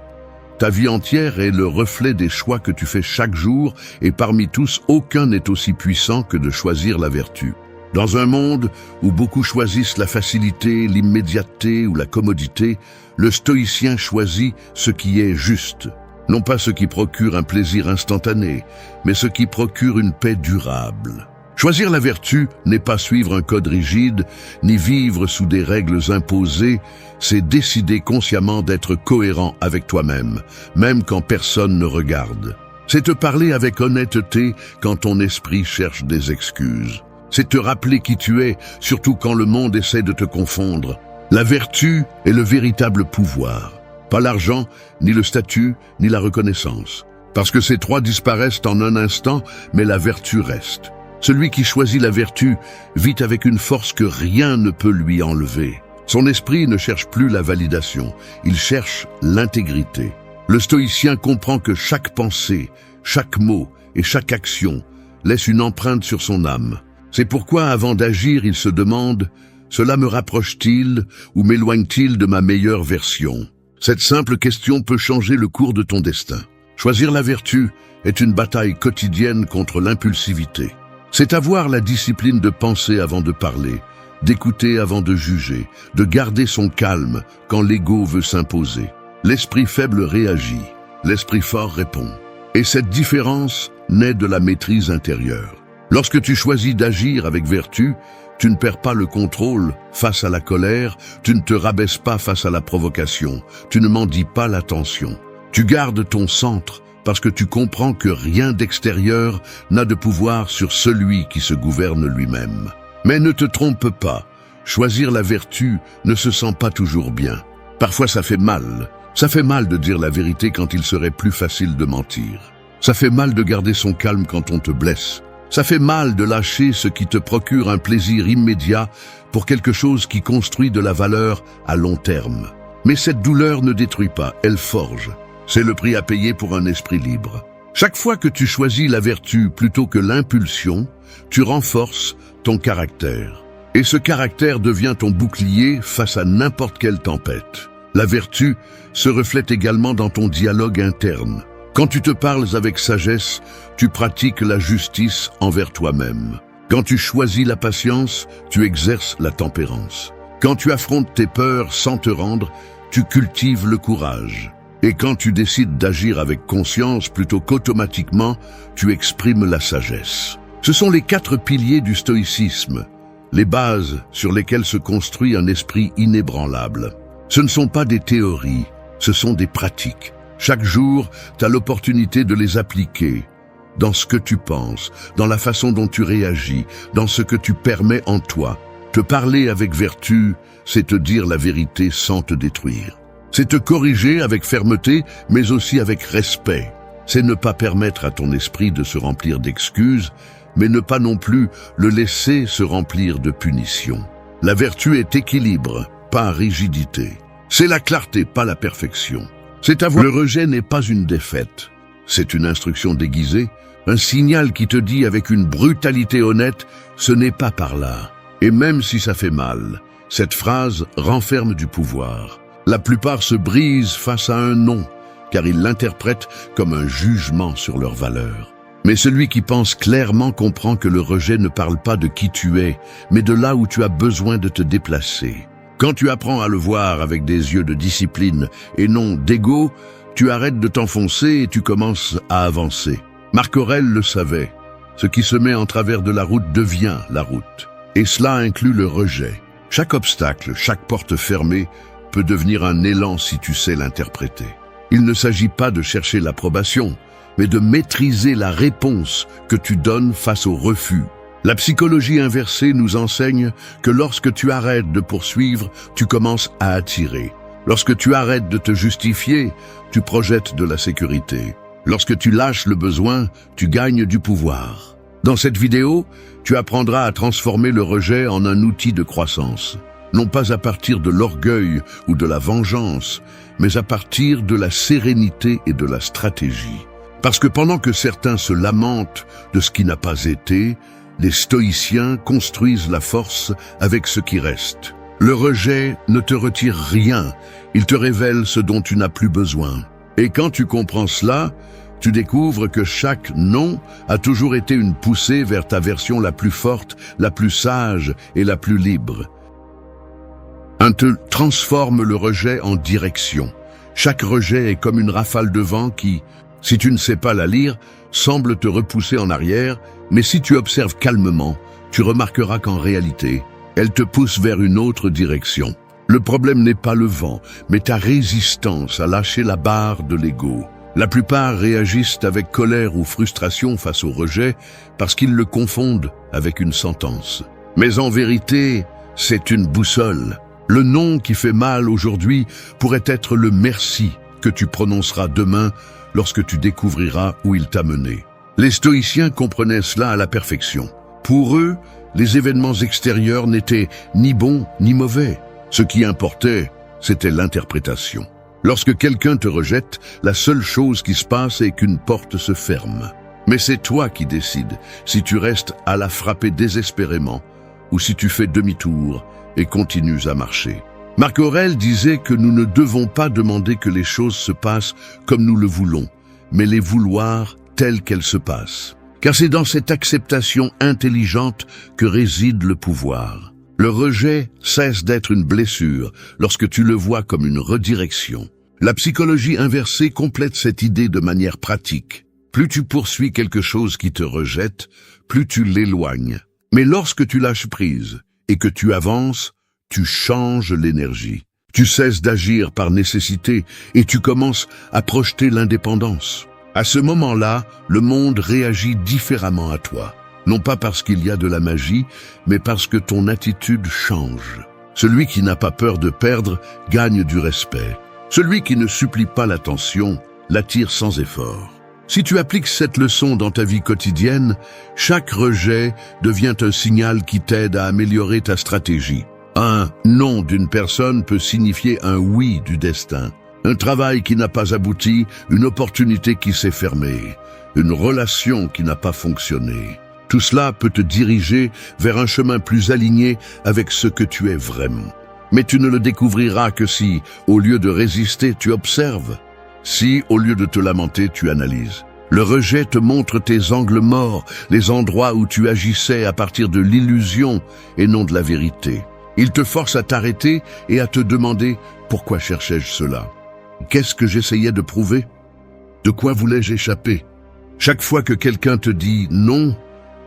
Ta vie entière est le reflet des choix que tu fais chaque jour et parmi tous, aucun n'est aussi puissant que de choisir la vertu. Dans un monde où beaucoup choisissent la facilité, l'immédiateté ou la commodité, le stoïcien choisit ce qui est juste. Non pas ce qui procure un plaisir instantané, mais ce qui procure une paix durable. Choisir la vertu n'est pas suivre un code rigide, ni vivre sous des règles imposées, c'est décider consciemment d'être cohérent avec toi-même, même quand personne ne regarde. C'est te parler avec honnêteté quand ton esprit cherche des excuses. C'est te rappeler qui tu es, surtout quand le monde essaie de te confondre. La vertu est le véritable pouvoir. Pas l'argent, ni le statut, ni la reconnaissance. Parce que ces trois disparaissent en un instant, mais la vertu reste. Celui qui choisit la vertu vit avec une force que rien ne peut lui enlever. Son esprit ne cherche plus la validation, il cherche l'intégrité. Le stoïcien comprend que chaque pensée, chaque mot et chaque action laisse une empreinte sur son âme. C'est pourquoi avant d'agir, il se demande « Cela me rapproche-t-il ou m'éloigne-t-il de ma meilleure version ?» Cette simple question peut changer le cours de ton destin. Choisir la vertu est une bataille quotidienne contre l'impulsivité. C'est avoir la discipline de penser avant de parler, d'écouter avant de juger, de garder son calme quand l'ego veut s'imposer. L'esprit faible réagit, l'esprit fort répond. Et cette différence naît de la maîtrise intérieure. Lorsque tu choisis d'agir avec vertu, tu ne perds pas le contrôle face à la colère, tu ne te rabaisses pas face à la provocation, tu ne mendis pas l'attention. Tu gardes ton centre parce que tu comprends que rien d'extérieur n'a de pouvoir sur celui qui se gouverne lui-même. Mais ne te trompe pas, choisir la vertu ne se sent pas toujours bien. Parfois ça fait mal. Ça fait mal de dire la vérité quand il serait plus facile de mentir. Ça fait mal de garder son calme quand on te blesse. Ça fait mal de lâcher ce qui te procure un plaisir immédiat pour quelque chose qui construit de la valeur à long terme. Mais cette douleur ne détruit pas, elle forge. C'est le prix à payer pour un esprit libre. Chaque fois que tu choisis la vertu plutôt que l'impulsion, tu renforces ton caractère. Et ce caractère devient ton bouclier face à n'importe quelle tempête. La vertu se reflète également dans ton dialogue interne. Quand tu te parles avec sagesse, tu pratiques la justice envers toi-même. Quand tu choisis la patience, tu exerces la tempérance. Quand tu affrontes tes peurs sans te rendre, tu cultives le courage. Et quand tu décides d'agir avec conscience plutôt qu'automatiquement, tu exprimes la sagesse. Ce sont les 4 piliers du stoïcisme, les bases sur lesquelles se construit un esprit inébranlable. Ce ne sont pas des théories, ce sont des pratiques. Chaque jour, tu as l'opportunité de les appliquer dans ce que tu penses, dans la façon dont tu réagis, dans ce que tu permets en toi. Te parler avec vertu, c'est te dire la vérité sans te détruire. C'est te corriger avec fermeté, mais aussi avec respect. C'est ne pas permettre à ton esprit de se remplir d'excuses, mais ne pas non plus le laisser se remplir de punitions. La vertu est équilibre, pas rigidité. C'est la clarté, pas la perfection. C'est avoir. Le rejet n'est pas une défaite. C'est une instruction déguisée, un signal qui te dit avec une brutalité honnête ce n'est pas par là. Et même si ça fait mal, cette phrase renferme du pouvoir. La plupart se brisent face à un non, car ils l'interprètent comme un jugement sur leur valeur. Mais celui qui pense clairement comprend que le rejet ne parle pas de qui tu es, mais de là où tu as besoin de te déplacer. Quand tu apprends à le voir avec des yeux de discipline et non d'ego, tu arrêtes de t'enfoncer et tu commences à avancer. Marc Aurèle le savait. Ce qui se met en travers de la route devient la route. Et cela inclut le rejet. Chaque obstacle, chaque porte fermée peut devenir un élan si tu sais l'interpréter. Il ne s'agit pas de chercher l'approbation, mais de maîtriser la réponse que tu donnes face au refus. La psychologie inversée nous enseigne que lorsque tu arrêtes de poursuivre, tu commences à attirer. Lorsque tu arrêtes de te justifier, tu projettes de la sécurité. Lorsque tu lâches le besoin, tu gagnes du pouvoir. Dans cette vidéo, tu apprendras à transformer le rejet en un outil de croissance. Non pas à partir de l'orgueil ou de la vengeance, mais à partir de la sérénité et de la stratégie. Parce que pendant que certains se lamentent de ce qui n'a pas été, les stoïciens construisent la force avec ce qui reste. Le rejet ne te retire rien, il te révèle ce dont tu n'as plus besoin. Et quand tu comprends cela, tu découvres que chaque non a toujours été une poussée vers ta version la plus forte, la plus sage et la plus libre. Un te transforme le rejet en direction. Chaque rejet est comme une rafale de vent qui, si tu ne sais pas la lire, semble te repousser en arrière, mais si tu observes calmement, tu remarqueras qu'en réalité, elle te pousse vers une autre direction. Le problème n'est pas le vent, mais ta résistance à lâcher la barre de l'ego. La plupart réagissent avec colère ou frustration face au rejet parce qu'ils le confondent avec une sentence. Mais en vérité, c'est une boussole. Le non qui fait mal aujourd'hui pourrait être le merci que tu prononceras demain lorsque tu découvriras où il t'a mené. Les stoïciens comprenaient cela à la perfection. Pour eux, les événements extérieurs n'étaient ni bons ni mauvais. Ce qui importait, c'était l'interprétation. Lorsque quelqu'un te rejette, la seule chose qui se passe est qu'une porte se ferme. Mais c'est toi qui décides si tu restes à la frapper désespérément ou si tu fais demi-tour et continues à marcher. Marc Aurèle disait que nous ne devons pas demander que les choses se passent comme nous le voulons, mais les vouloir telles qu'elles se passent. Car c'est dans cette acceptation intelligente que réside le pouvoir. Le rejet cesse d'être une blessure lorsque tu le vois comme une redirection. La psychologie inversée complète cette idée de manière pratique. Plus tu poursuis quelque chose qui te rejette, plus tu l'éloignes. Mais lorsque tu lâches prise et que tu avances, tu changes l'énergie. Tu cesses d'agir par nécessité et tu commences à projeter l'indépendance. À ce moment-là, le monde réagit différemment à toi. Non pas parce qu'il y a de la magie, mais parce que ton attitude change. Celui qui n'a pas peur de perdre gagne du respect. Celui qui ne supplie pas l'attention l'attire sans effort. Si tu appliques cette leçon dans ta vie quotidienne, chaque rejet devient un signal qui t'aide à améliorer ta stratégie. Un non d'une personne peut signifier un oui du destin. Un travail qui n'a pas abouti, une opportunité qui s'est fermée, une relation qui n'a pas fonctionné. Tout cela peut te diriger vers un chemin plus aligné avec ce que tu es vraiment. Mais tu ne le découvriras que si, au lieu de résister, tu observes. Si, au lieu de te lamenter, tu analyses. Le rejet te montre tes angles morts, les endroits où tu agissais à partir de l'illusion et non de la vérité. Il te force à t'arrêter et à te demander « Pourquoi cherchais-je cela ? Qu'est-ce que j'essayais de prouver ? De quoi voulais-je échapper ?» Chaque fois que quelqu'un te dit « non »,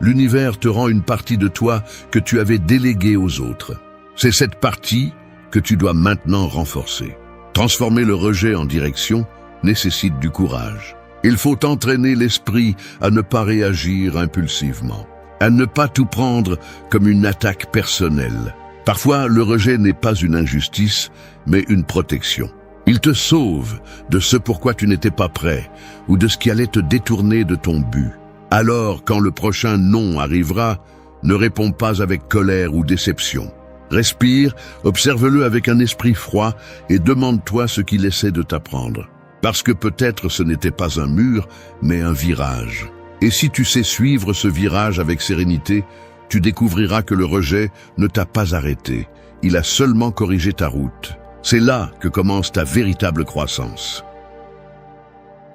l'univers te rend une partie de toi que tu avais déléguée aux autres. C'est cette partie que tu dois maintenant renforcer. Transformer le rejet en direction nécessite du courage. Il faut entraîner l'esprit à ne pas réagir impulsivement, à ne pas tout prendre comme une attaque personnelle. Parfois, le rejet n'est pas une injustice, mais une protection. Il te sauve de ce pourquoi tu n'étais pas prêt ou de ce qui allait te détourner de ton but. Alors, quand le prochain non arrivera, ne réponds pas avec colère ou déception. Respire, observe-le avec un esprit froid et demande-toi ce qu'il essaie de t'apprendre. Parce que peut-être ce n'était pas un mur, mais un virage. Et si tu sais suivre ce virage avec sérénité, tu découvriras que le rejet ne t'a pas arrêté. Il a seulement corrigé ta route. C'est là que commence ta véritable croissance.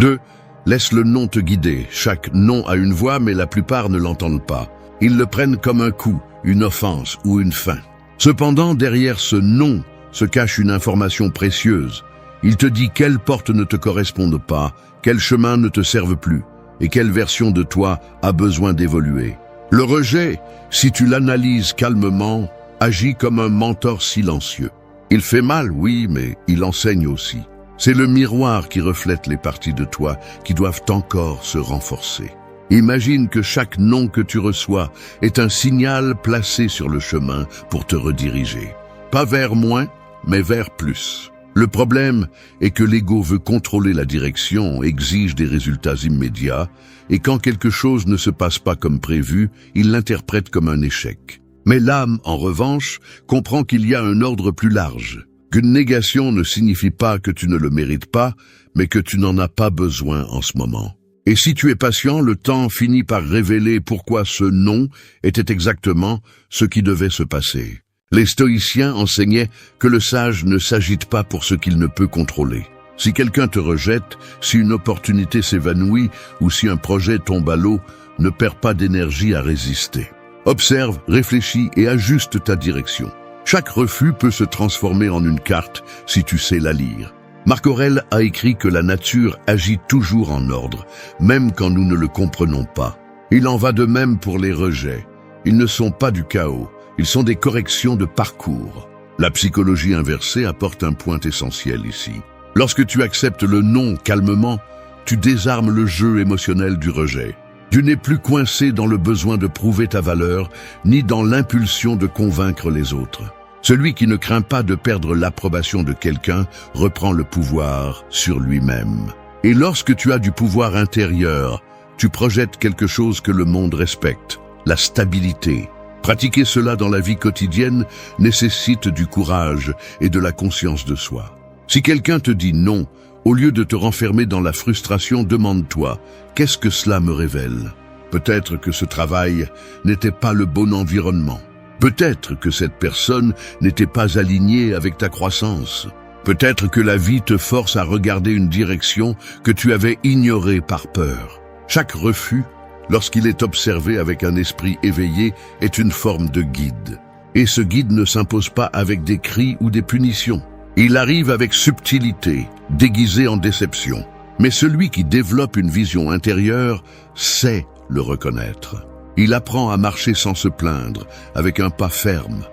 2. Laisse le non te guider. Chaque non a une voix, mais la plupart ne l'entendent pas. Ils le prennent comme un coup, une offense ou une fin. Cependant, derrière ce non se cache une information précieuse. Il te dit quelles portes ne te correspondent pas, quels chemins ne te servent plus, et quelle version de toi a besoin d'évoluer. Le rejet, si tu l'analyses calmement, agit comme un mentor silencieux. Il fait mal, oui, mais il enseigne aussi. C'est le miroir qui reflète les parties de toi qui doivent encore se renforcer. Imagine que chaque non que tu reçois est un signal placé sur le chemin pour te rediriger. Pas vers moins, mais vers plus. Le problème est que l'ego veut contrôler la direction, exige des résultats immédiats, et quand quelque chose ne se passe pas comme prévu, il l'interprète comme un échec. Mais l'âme, en revanche, comprend qu'il y a un ordre plus large, qu'une négation ne signifie pas que tu ne le mérites pas, mais que tu n'en as pas besoin en ce moment. Et si tu es patient, le temps finit par révéler pourquoi ce non était exactement ce qui devait se passer. Les stoïciens enseignaient que le sage ne s'agite pas pour ce qu'il ne peut contrôler. Si quelqu'un te rejette, si une opportunité s'évanouit ou si un projet tombe à l'eau, ne perds pas d'énergie à résister. Observe, réfléchis et ajuste ta direction. Chaque refus peut se transformer en une carte si tu sais la lire. Marc Aurèle a écrit que la nature agit toujours en ordre, même quand nous ne le comprenons pas. Il en va de même pour les rejets. Ils ne sont pas du chaos, ils sont des corrections de parcours. La psychologie inversée apporte un point essentiel ici. Lorsque tu acceptes le non calmement, tu désarmes le jeu émotionnel du rejet. Tu n'es plus coincé dans le besoin de prouver ta valeur, ni dans l'impulsion de convaincre les autres. Celui qui ne craint pas de perdre l'approbation de quelqu'un reprend le pouvoir sur lui-même. Et lorsque tu as du pouvoir intérieur, tu projettes quelque chose que le monde respecte, la stabilité. Pratiquer cela dans la vie quotidienne nécessite du courage et de la conscience de soi. Si quelqu'un te dit non, au lieu de te renfermer dans la frustration, demande-toi, qu'est-ce que cela me révèle? Peut-être que ce travail n'était pas le bon environnement. Peut-être que cette personne n'était pas alignée avec ta croissance. Peut-être que la vie te force à regarder une direction que tu avais ignorée par peur. Chaque refus, lorsqu'il est observé avec un esprit éveillé, est une forme de guide. Et ce guide ne s'impose pas avec des cris ou des punitions. Il arrive avec subtilité, déguisé en déception. Mais celui qui développe une vision intérieure sait le reconnaître. Il apprend à marcher sans se plaindre, avec un pas ferme,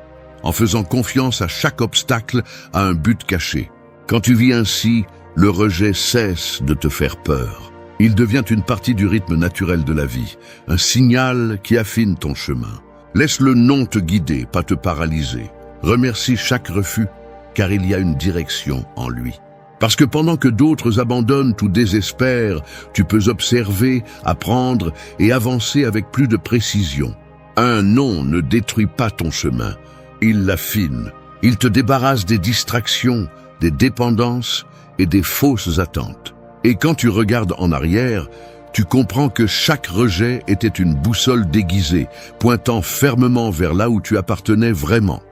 en faisant confiance à chaque obstacle à un but caché. Quand tu vis ainsi, le rejet cesse de te faire peur. Il devient une partie du rythme naturel de la vie, un signal qui affine ton chemin. Laisse le non te guider, pas te paralyser. Remercie chaque refus, car il y a une direction en lui. Parce que pendant que d'autres abandonnent ou désespèrent, tu peux observer, apprendre et avancer avec plus de précision. Un non ne détruit pas ton chemin, il l'affine. Il te débarrasse des distractions, des dépendances et des fausses attentes. Et quand tu regardes en arrière, tu comprends que chaque rejet était une boussole déguisée, pointant fermement vers là où tu appartenais vraiment.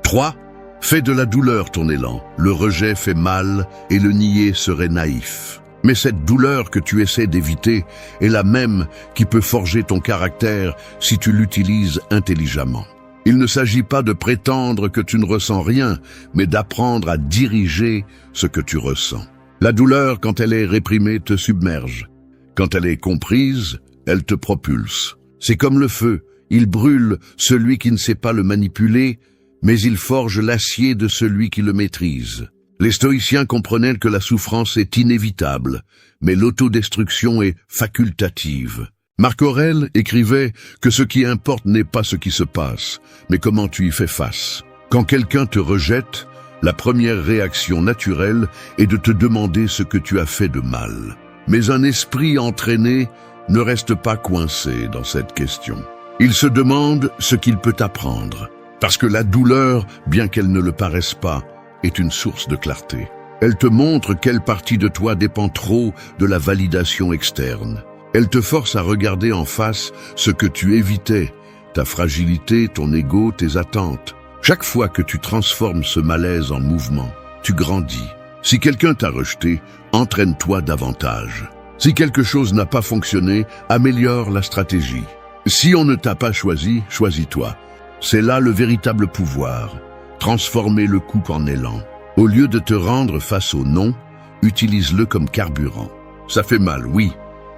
3. Fais de la douleur ton élan. Le rejet fait mal et le nier serait naïf. Mais cette douleur que tu essaies d'éviter est la même qui peut forger ton caractère si tu l'utilises intelligemment. Il ne s'agit pas de prétendre que tu ne ressens rien, mais d'apprendre à diriger ce que tu ressens. La douleur, quand elle est réprimée, te submerge. Quand elle est comprise, elle te propulse. C'est comme le feu, il brûle celui qui ne sait pas le manipuler, mais il forge l'acier de celui qui le maîtrise. Les stoïciens comprenaient que la souffrance est inévitable, mais l'autodestruction est facultative. Marc Aurèle écrivait que ce qui importe n'est pas ce qui se passe, mais comment tu y fais face. Quand quelqu'un te rejette, la première réaction naturelle est de te demander ce que tu as fait de mal. Mais un esprit entraîné ne reste pas coincé dans cette question. Il se demande ce qu'il peut apprendre. Parce que la douleur, bien qu'elle ne le paraisse pas, est une source de clarté. Elle te montre quelle partie de toi dépend trop de la validation externe. Elle te force à regarder en face ce que tu évitais, ta fragilité, ton ego, tes attentes. Chaque fois que tu transformes ce malaise en mouvement, tu grandis. Si quelqu'un t'a rejeté, entraîne-toi davantage. Si quelque chose n'a pas fonctionné, améliore la stratégie. Si on ne t'a pas choisi, choisis-toi. C'est là le véritable pouvoir. Transformer le coup en élan. Au lieu de te rendre face au non, utilise-le comme carburant. Ça fait mal, oui,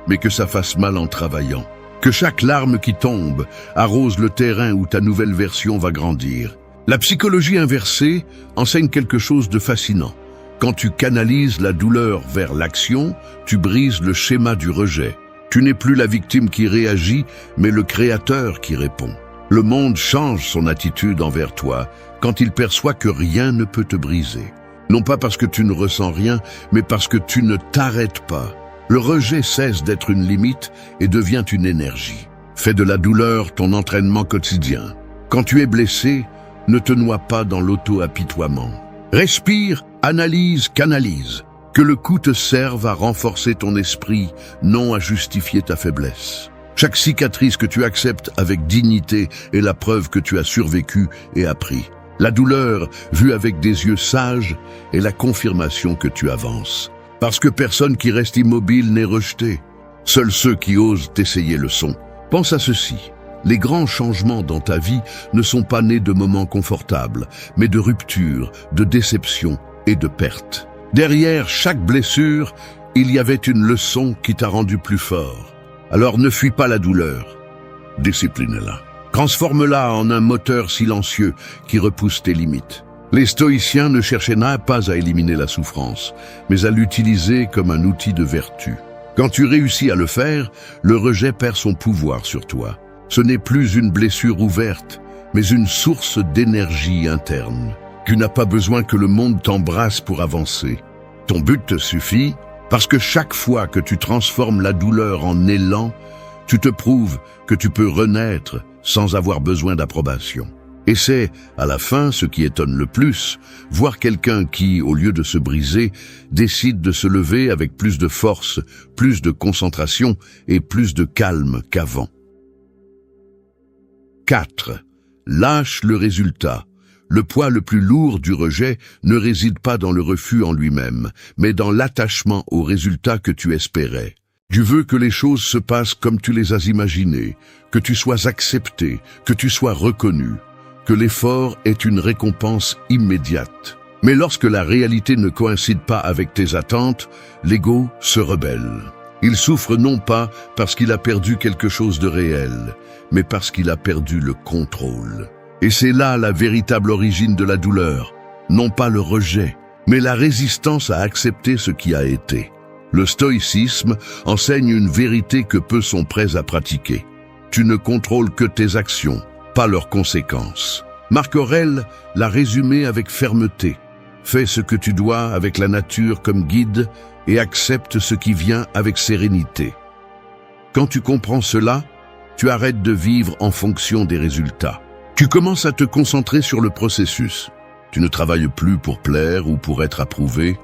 mais que ça fasse mal en travaillant. Que chaque larme qui tombe arrose le terrain où ta nouvelle version va grandir. La psychologie inversée enseigne quelque chose de fascinant. Quand tu canalises la douleur vers l'action, tu brises le schéma du rejet. Tu n'es plus la victime qui réagit, mais le créateur qui répond. Le monde change son attitude envers toi quand il perçoit que rien ne peut te briser. Non pas parce que tu ne ressens rien, mais parce que tu ne t'arrêtes pas. Le rejet cesse d'être une limite et devient une énergie. Fais de la douleur ton entraînement quotidien. Quand tu es blessé, ne te noie pas dans l'auto-apitoiement. Respire, analyse, canalise. Que le coup te serve à renforcer ton esprit, non à justifier ta faiblesse. Chaque cicatrice que tu acceptes avec dignité est la preuve que tu as survécu et appris. La douleur, vue avec des yeux sages, est la confirmation que tu avances. Parce que personne qui reste immobile n'est rejeté. Seuls ceux qui osent essayer le sont. Pense à ceci. Les grands changements dans ta vie ne sont pas nés de moments confortables, mais de ruptures, de déceptions et de pertes. Derrière chaque blessure, il y avait une leçon qui t'a rendu plus fort. Alors ne fuis pas la douleur. Discipline-la. Transforme-la en un moteur silencieux qui repousse tes limites. Les stoïciens ne cherchaient pas à éliminer la souffrance, mais à l'utiliser comme un outil de vertu. Quand tu réussis à le faire, le rejet perd son pouvoir sur toi. Ce n'est plus une blessure ouverte, mais une source d'énergie interne. Tu n'as pas besoin que le monde t'embrasse pour avancer. Ton but te suffit, parce que chaque fois que tu transformes la douleur en élan, tu te prouves que tu peux renaître sans avoir besoin d'approbation. Et c'est, à la fin, ce qui étonne le plus, voir quelqu'un qui, au lieu de se briser, décide de se lever avec plus de force, plus de concentration et plus de calme qu'avant. 4. Lâche le résultat. Le poids le plus lourd du rejet ne réside pas dans le refus en lui-même, mais dans l'attachement au résultat que tu espérais. Tu veux que les choses se passent comme tu les as imaginées, que tu sois accepté, que tu sois reconnu, que l'effort est une récompense immédiate. Mais lorsque la réalité ne coïncide pas avec tes attentes, l'ego se rebelle. Il souffre non pas parce qu'il a perdu quelque chose de réel, mais parce qu'il a perdu le contrôle. Et c'est là la véritable origine de la douleur, non pas le rejet, mais la résistance à accepter ce qui a été. Le stoïcisme enseigne une vérité que peu sont prêts à pratiquer. Tu ne contrôles que tes actions, pas leurs conséquences. Marc Aurèle l'a résumé avec fermeté. Fais ce que tu dois avec la nature comme guide et accepte ce qui vient avec sérénité. Quand tu comprends cela, tu arrêtes de vivre en fonction des résultats. Tu commences à te concentrer sur le processus. Tu ne travailles plus pour plaire ou pour être approuvé.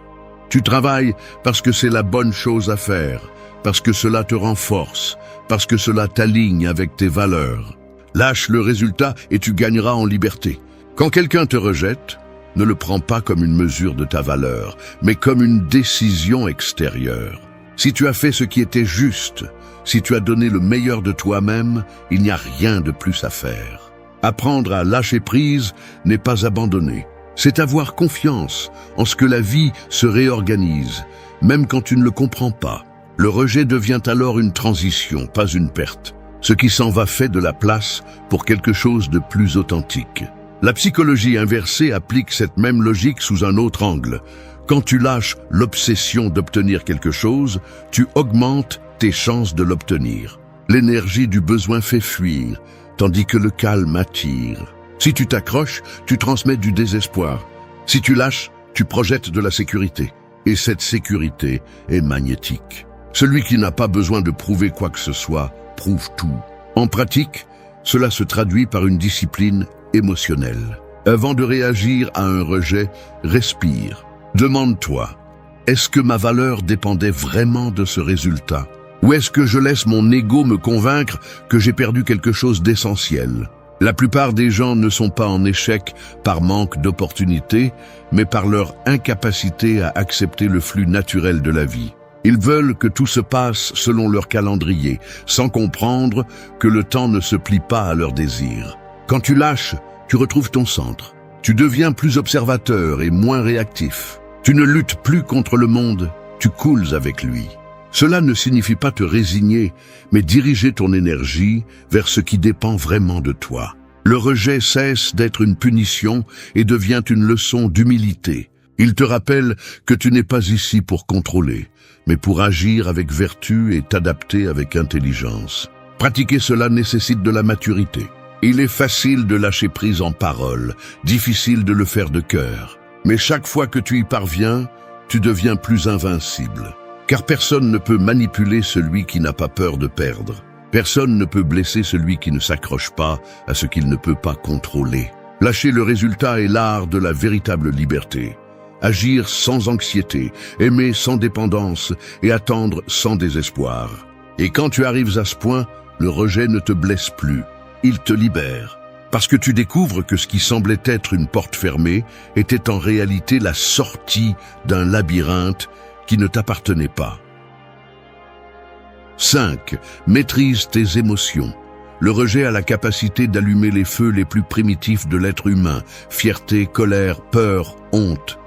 Tu travailles parce que c'est la bonne chose à faire, parce que cela te renforce, parce que cela t'aligne avec tes valeurs. Lâche le résultat et tu gagneras en liberté. Quand quelqu'un te rejette, ne le prends pas comme une mesure de ta valeur, mais comme une décision extérieure. Si tu as fait ce qui était juste, si tu as donné le meilleur de toi-même, il n'y a rien de plus à faire. Apprendre à lâcher prise n'est pas abandonner. C'est avoir confiance en ce que la vie se réorganise, même quand tu ne le comprends pas. Le rejet devient alors une transition, pas une perte. Ce qui s'en va fait de la place pour quelque chose de plus authentique. La psychologie inversée applique cette même logique sous un autre angle. Quand tu lâches l'obsession d'obtenir quelque chose, tu augmentes tes chances de l'obtenir. L'énergie du besoin fait fuir, tandis que le calme attire. Si tu t'accroches, tu transmets du désespoir. Si tu lâches, tu projettes de la sécurité. Et cette sécurité est magnétique. Celui qui n'a pas besoin de prouver quoi que ce soit, prouve tout. En pratique, cela se traduit par une discipline émotionnelle. Avant de réagir à un rejet, respire. Demande-toi, est-ce que ma valeur dépendait vraiment de ce résultat? Ou est-ce que je laisse mon ego me convaincre que j'ai perdu quelque chose d'essentiel? La plupart des gens ne sont pas en échec par manque d'opportunités, mais par leur incapacité à accepter le flux naturel de la vie. Ils veulent que tout se passe selon leur calendrier, sans comprendre que le temps ne se plie pas à leurs désirs. Quand tu lâches, tu retrouves ton centre. Tu deviens plus observateur et moins réactif. Tu ne luttes plus contre le monde, tu coules avec lui. Cela ne signifie pas te résigner, mais diriger ton énergie vers ce qui dépend vraiment de toi. Le rejet cesse d'être une punition et devient une leçon d'humilité. Il te rappelle que tu n'es pas ici pour contrôler, mais pour agir avec vertu et t'adapter avec intelligence. Pratiquer cela nécessite de la maturité. Il est facile de lâcher prise en parole, difficile de le faire de cœur. Mais chaque fois que tu y parviens, tu deviens plus invincible. Car personne ne peut manipuler celui qui n'a pas peur de perdre. Personne ne peut blesser celui qui ne s'accroche pas à ce qu'il ne peut pas contrôler. Lâcher le résultat est l'art de la véritable liberté. Agir sans anxiété, aimer sans dépendance et attendre sans désespoir. Et quand tu arrives à ce point, le rejet ne te blesse plus, il te libère. Parce que tu découvres que ce qui semblait être une porte fermée était en réalité la sortie d'un labyrinthe qui ne t'appartenait pas. 5. Maîtrise tes émotions. Le rejet a la capacité d'allumer les feux les plus primitifs de l'être humain, fierté, colère, peur, honte.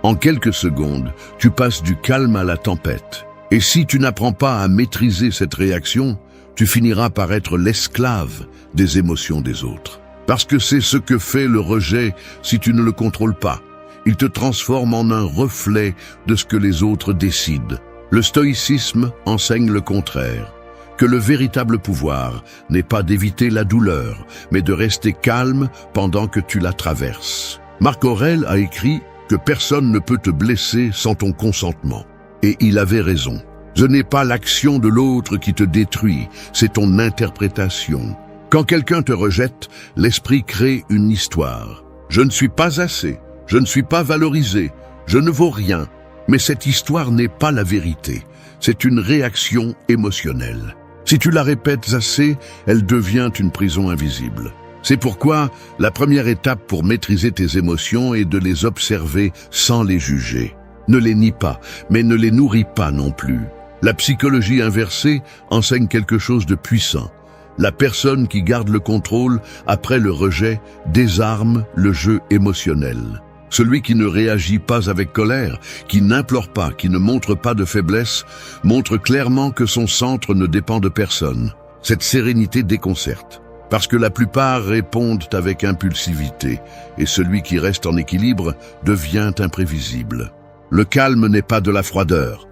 En quelques secondes, tu passes du calme à la tempête. Et si tu n'apprends pas à maîtriser cette réaction, tu finiras par être l'esclave des émotions des autres. Parce que c'est ce que fait le rejet si tu ne le contrôles pas. Il te transforme en un reflet de ce que les autres décident. Le stoïcisme enseigne le contraire, que le véritable pouvoir n'est pas d'éviter la douleur, mais de rester calme pendant que tu la traverses. Marc Aurèle a écrit que personne ne peut te blesser sans ton consentement. Et il avait raison. Ce n'est pas l'action de l'autre qui te détruit, c'est ton interprétation. Quand quelqu'un te rejette, l'esprit crée une histoire. Je ne suis pas assez. Je ne suis pas valorisé, je ne vaux rien. Mais cette histoire n'est pas la vérité, c'est une réaction émotionnelle. Si tu la répètes assez, elle devient une prison invisible. C'est pourquoi la première étape pour maîtriser tes émotions est de les observer sans les juger. Ne les nie pas, mais ne les nourris pas non plus. La psychologie inversée enseigne quelque chose de puissant. La personne qui garde le contrôle après le rejet désarme le jeu émotionnel. Celui qui ne réagit pas avec colère, qui n'implore pas, qui ne montre pas de faiblesse, montre clairement que son centre ne dépend de personne. Cette sérénité déconcerte, parce que la plupart répondent avec impulsivité, et celui qui reste en équilibre devient imprévisible. Le calme n'est pas de la froideur,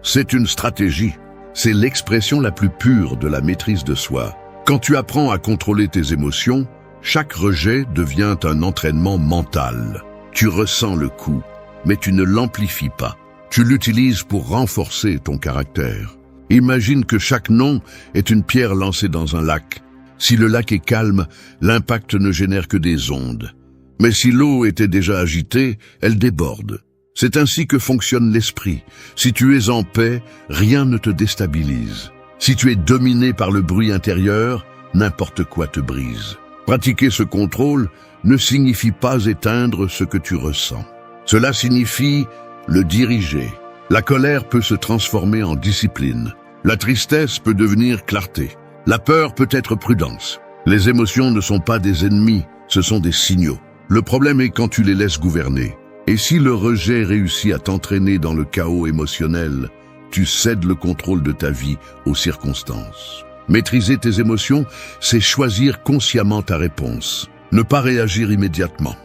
c'est une stratégie. C'est l'expression la plus pure de la maîtrise de soi. Quand tu apprends à contrôler tes émotions, chaque rejet devient un entraînement mental. Tu ressens le coup, mais tu ne l'amplifies pas. Tu l'utilises pour renforcer ton caractère. Imagine que chaque non est une pierre lancée dans un lac. Si le lac est calme, l'impact ne génère que des ondes. Mais si l'eau était déjà agitée, elle déborde. C'est ainsi que fonctionne l'esprit. Si tu es en paix, rien ne te déstabilise. Si tu es dominé par le bruit intérieur, n'importe quoi te brise. Pratiquer ce contrôle ne signifie pas éteindre ce que tu ressens. Cela signifie le diriger. La colère peut se transformer en discipline. La tristesse peut devenir clarté. La peur peut être prudence. Les émotions ne sont pas des ennemis, ce sont des signaux. Le problème est quand tu les laisses gouverner. Et si le rejet réussit à t'entraîner dans le chaos émotionnel, tu cèdes le contrôle de ta vie aux circonstances. Maîtriser tes émotions, c'est choisir consciemment ta réponse. Ne pas réagir immédiatement.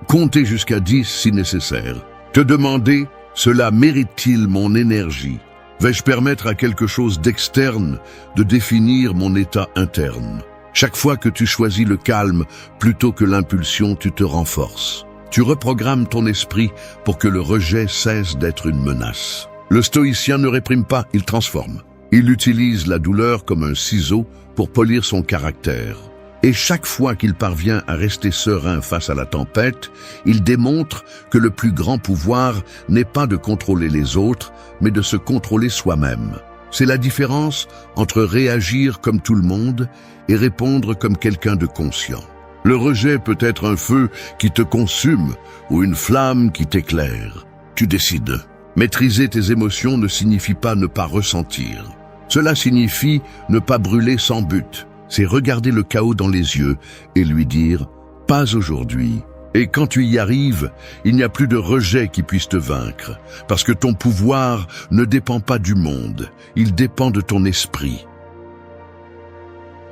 Compter jusqu'à 10 si nécessaire. Te demander, cela mérite-t-il mon énergie? Vais-je permettre à quelque chose d'externe de définir mon état interne? Chaque fois que tu choisis le calme plutôt que l'impulsion, tu te renforces. Tu reprogrammes ton esprit pour que le rejet cesse d'être une menace. Le stoïcien ne réprime pas, il transforme. Il utilise la douleur comme un ciseau pour polir son caractère. Et chaque fois qu'il parvient à rester serein face à la tempête, il démontre que le plus grand pouvoir n'est pas de contrôler les autres, mais de se contrôler soi-même. C'est la différence entre réagir comme tout le monde et répondre comme quelqu'un de conscient. Le rejet peut être un feu qui te consume ou une flamme qui t'éclaire. Tu décides. Maîtriser tes émotions ne signifie pas ne pas ressentir. Cela signifie ne pas brûler sans but. C'est regarder le chaos dans les yeux et lui dire « pas aujourd'hui ». Et quand tu y arrives, il n'y a plus de rejet qui puisse te vaincre, parce que ton pouvoir ne dépend pas du monde, il dépend de ton esprit.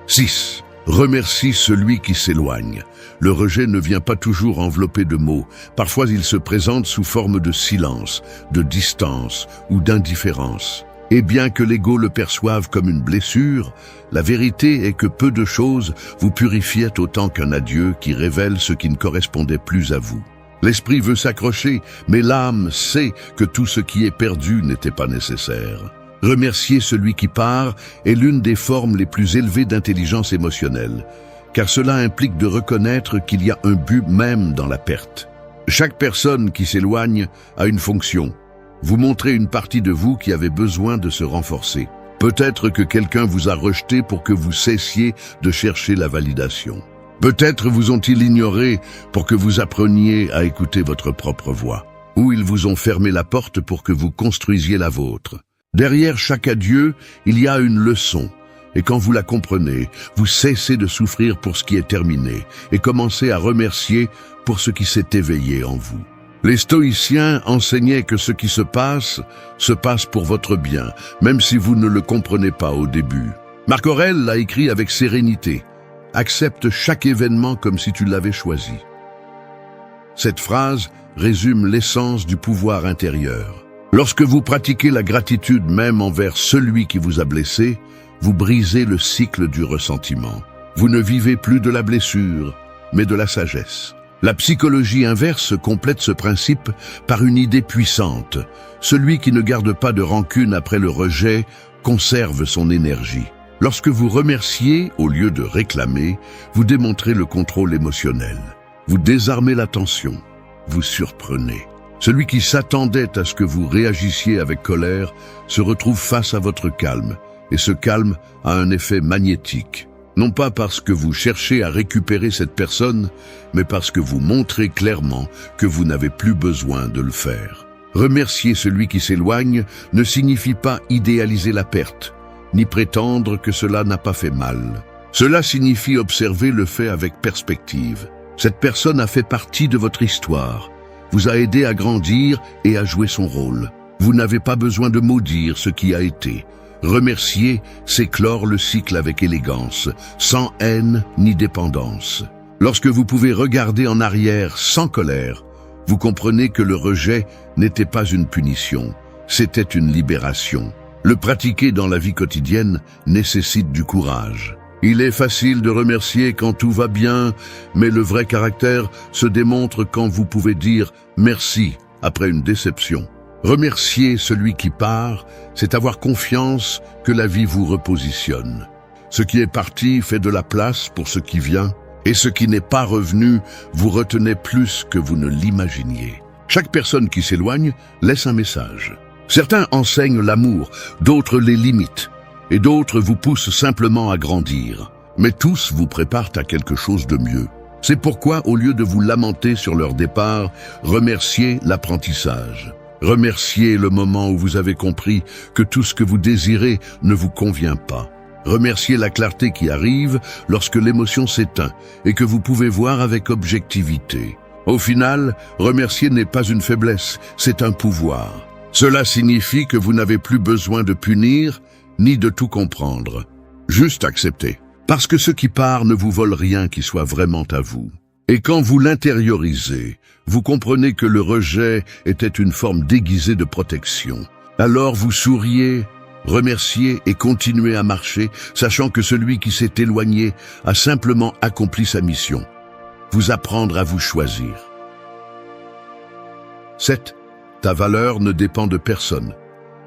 6. Remercie celui qui s'éloigne. Le rejet ne vient pas toujours enveloppé de mots. Parfois il se présente sous forme de silence, de distance ou d'indifférence. Et bien que l'ego le perçoive comme une blessure, la vérité est que peu de choses vous purifiaient autant qu'un adieu qui révèle ce qui ne correspondait plus à vous. L'esprit veut s'accrocher, mais l'âme sait que tout ce qui est perdu n'était pas nécessaire. Remercier celui qui part est l'une des formes les plus élevées d'intelligence émotionnelle, car cela implique de reconnaître qu'il y a un but même dans la perte. Chaque personne qui s'éloigne a une fonction. Vous montrez une partie de vous qui avait besoin de se renforcer. Peut-être que quelqu'un vous a rejeté pour que vous cessiez de chercher la validation. Peut-être vous ont-ils ignoré pour que vous appreniez à écouter votre propre voix. Ou ils vous ont fermé la porte pour que vous construisiez la vôtre. Derrière chaque adieu, il y a une leçon. Et quand vous la comprenez, vous cessez de souffrir pour ce qui est terminé et commencez à remercier pour ce qui s'est éveillé en vous. Les stoïciens enseignaient que ce qui se passe pour votre bien, même si vous ne le comprenez pas au début. Marc Aurèle l'a écrit avec sérénité. Accepte chaque événement comme si tu l'avais choisi. Cette phrase résume l'essence du pouvoir intérieur. Lorsque vous pratiquez la gratitude même envers celui qui vous a blessé, vous brisez le cycle du ressentiment. Vous ne vivez plus de la blessure, mais de la sagesse. La psychologie inverse complète ce principe par une idée puissante. Celui qui ne garde pas de rancune après le rejet conserve son énergie. Lorsque vous remerciez au lieu de réclamer, vous démontrez le contrôle émotionnel. Vous désarmez la tension. Vous surprenez. Celui qui s'attendait à ce que vous réagissiez avec colère se retrouve face à votre calme, et ce calme a un effet magnétique. Non pas parce que vous cherchez à récupérer cette personne, mais parce que vous montrez clairement que vous n'avez plus besoin de le faire. Remercier celui qui s'éloigne ne signifie pas idéaliser la perte, ni prétendre que cela n'a pas fait mal. Cela signifie observer le fait avec perspective. Cette personne a fait partie de votre histoire, vous a aidé à grandir et à jouer son rôle. Vous n'avez pas besoin de maudire ce qui a été. Remercier, c'est clore le cycle avec élégance, sans haine ni dépendance. Lorsque vous pouvez regarder en arrière sans colère, vous comprenez que le rejet n'était pas une punition, c'était une libération. Le pratiquer dans la vie quotidienne nécessite du courage. Il est facile de remercier quand tout va bien, mais le vrai caractère se démontre quand vous pouvez dire « merci » après une déception. Remercier celui qui part, c'est avoir confiance que la vie vous repositionne. Ce qui est parti fait de la place pour ce qui vient, et ce qui n'est pas revenu vous retenez plus que vous ne l'imaginiez. Chaque personne qui s'éloigne laisse un message. Certains enseignent l'amour, d'autres les limitent, et d'autres vous poussent simplement à grandir. Mais tous vous préparent à quelque chose de mieux. C'est pourquoi, au lieu de vous lamenter sur leur départ, remerciez l'apprentissage. Remerciez le moment où vous avez compris que tout ce que vous désirez ne vous convient pas. Remerciez la clarté qui arrive lorsque l'émotion s'éteint et que vous pouvez voir avec objectivité. Au final, remercier n'est pas une faiblesse, c'est un pouvoir. Cela signifie que vous n'avez plus besoin de punir ni de tout comprendre. Juste accepter. Parce que ce qui part ne vous vole rien qui soit vraiment à vous. Et quand vous l'intériorisez, vous comprenez que le rejet était une forme déguisée de protection. Alors vous souriez, remerciez et continuez à marcher, sachant que celui qui s'est éloigné a simplement accompli sa mission. Vous apprendre à vous choisir. 7. Ta valeur ne dépend de personne.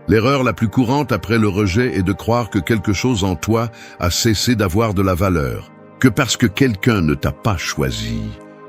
L'erreur la plus courante après le rejet est de croire que quelque chose en toi a cessé d'avoir de la valeur. Que parce que quelqu'un ne t'a pas choisi,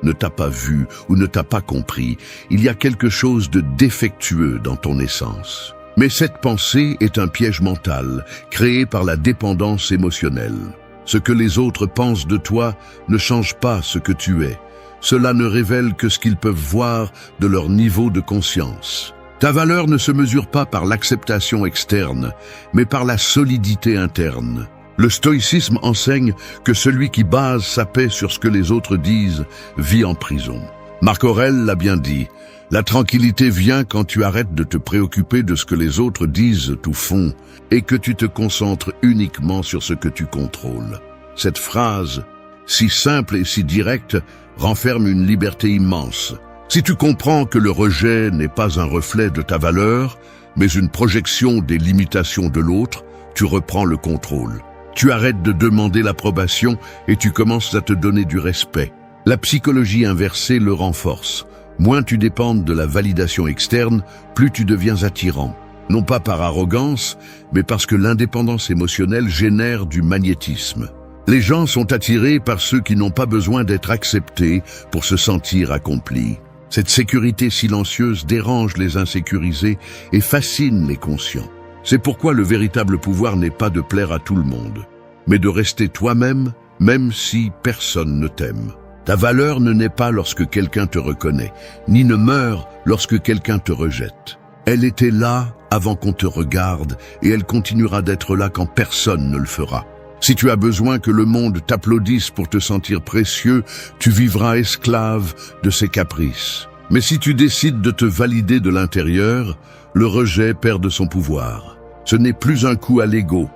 ne t'a pas vu ou ne t'a pas compris, il y a quelque chose de défectueux dans ton essence. Mais cette pensée est un piège mental, créé par la dépendance émotionnelle. Ce que les autres pensent de toi ne change pas ce que tu es. Cela ne révèle que ce qu'ils peuvent voir de leur niveau de conscience. Ta valeur ne se mesure pas par l'acceptation externe, mais par la solidité interne. Le stoïcisme enseigne que celui qui base sa paix sur ce que les autres disent vit en prison. Marc Aurèle l'a bien dit, la tranquillité vient quand tu arrêtes de te préoccuper de ce que les autres disent ou font et que tu te concentres uniquement sur ce que tu contrôles. Cette phrase, si simple et si directe, renferme une liberté immense. Si tu comprends que le rejet n'est pas un reflet de ta valeur, mais une projection des limitations de l'autre, tu reprends le contrôle. Tu arrêtes de demander l'approbation et tu commences à te donner du respect. La psychologie inversée le renforce. Moins tu dépends de la validation externe, plus tu deviens attirant. Non pas par arrogance, mais parce que l'indépendance émotionnelle génère du magnétisme. Les gens sont attirés par ceux qui n'ont pas besoin d'être acceptés pour se sentir accomplis. Cette sécurité silencieuse dérange les insécurisés et fascine les conscients. C'est pourquoi le véritable pouvoir n'est pas de plaire à tout le monde, mais de rester toi-même, même si personne ne t'aime. Ta valeur ne naît pas lorsque quelqu'un te reconnaît, ni ne meurt lorsque quelqu'un te rejette. Elle était là avant qu'on te regarde, et elle continuera d'être là quand personne ne le fera. Si tu as besoin que le monde t'applaudisse pour te sentir précieux, tu vivras esclave de ses caprices. Mais si tu décides de te valider de l'intérieur, le rejet perd de son pouvoir. Ce n'est plus un coup à l'ego,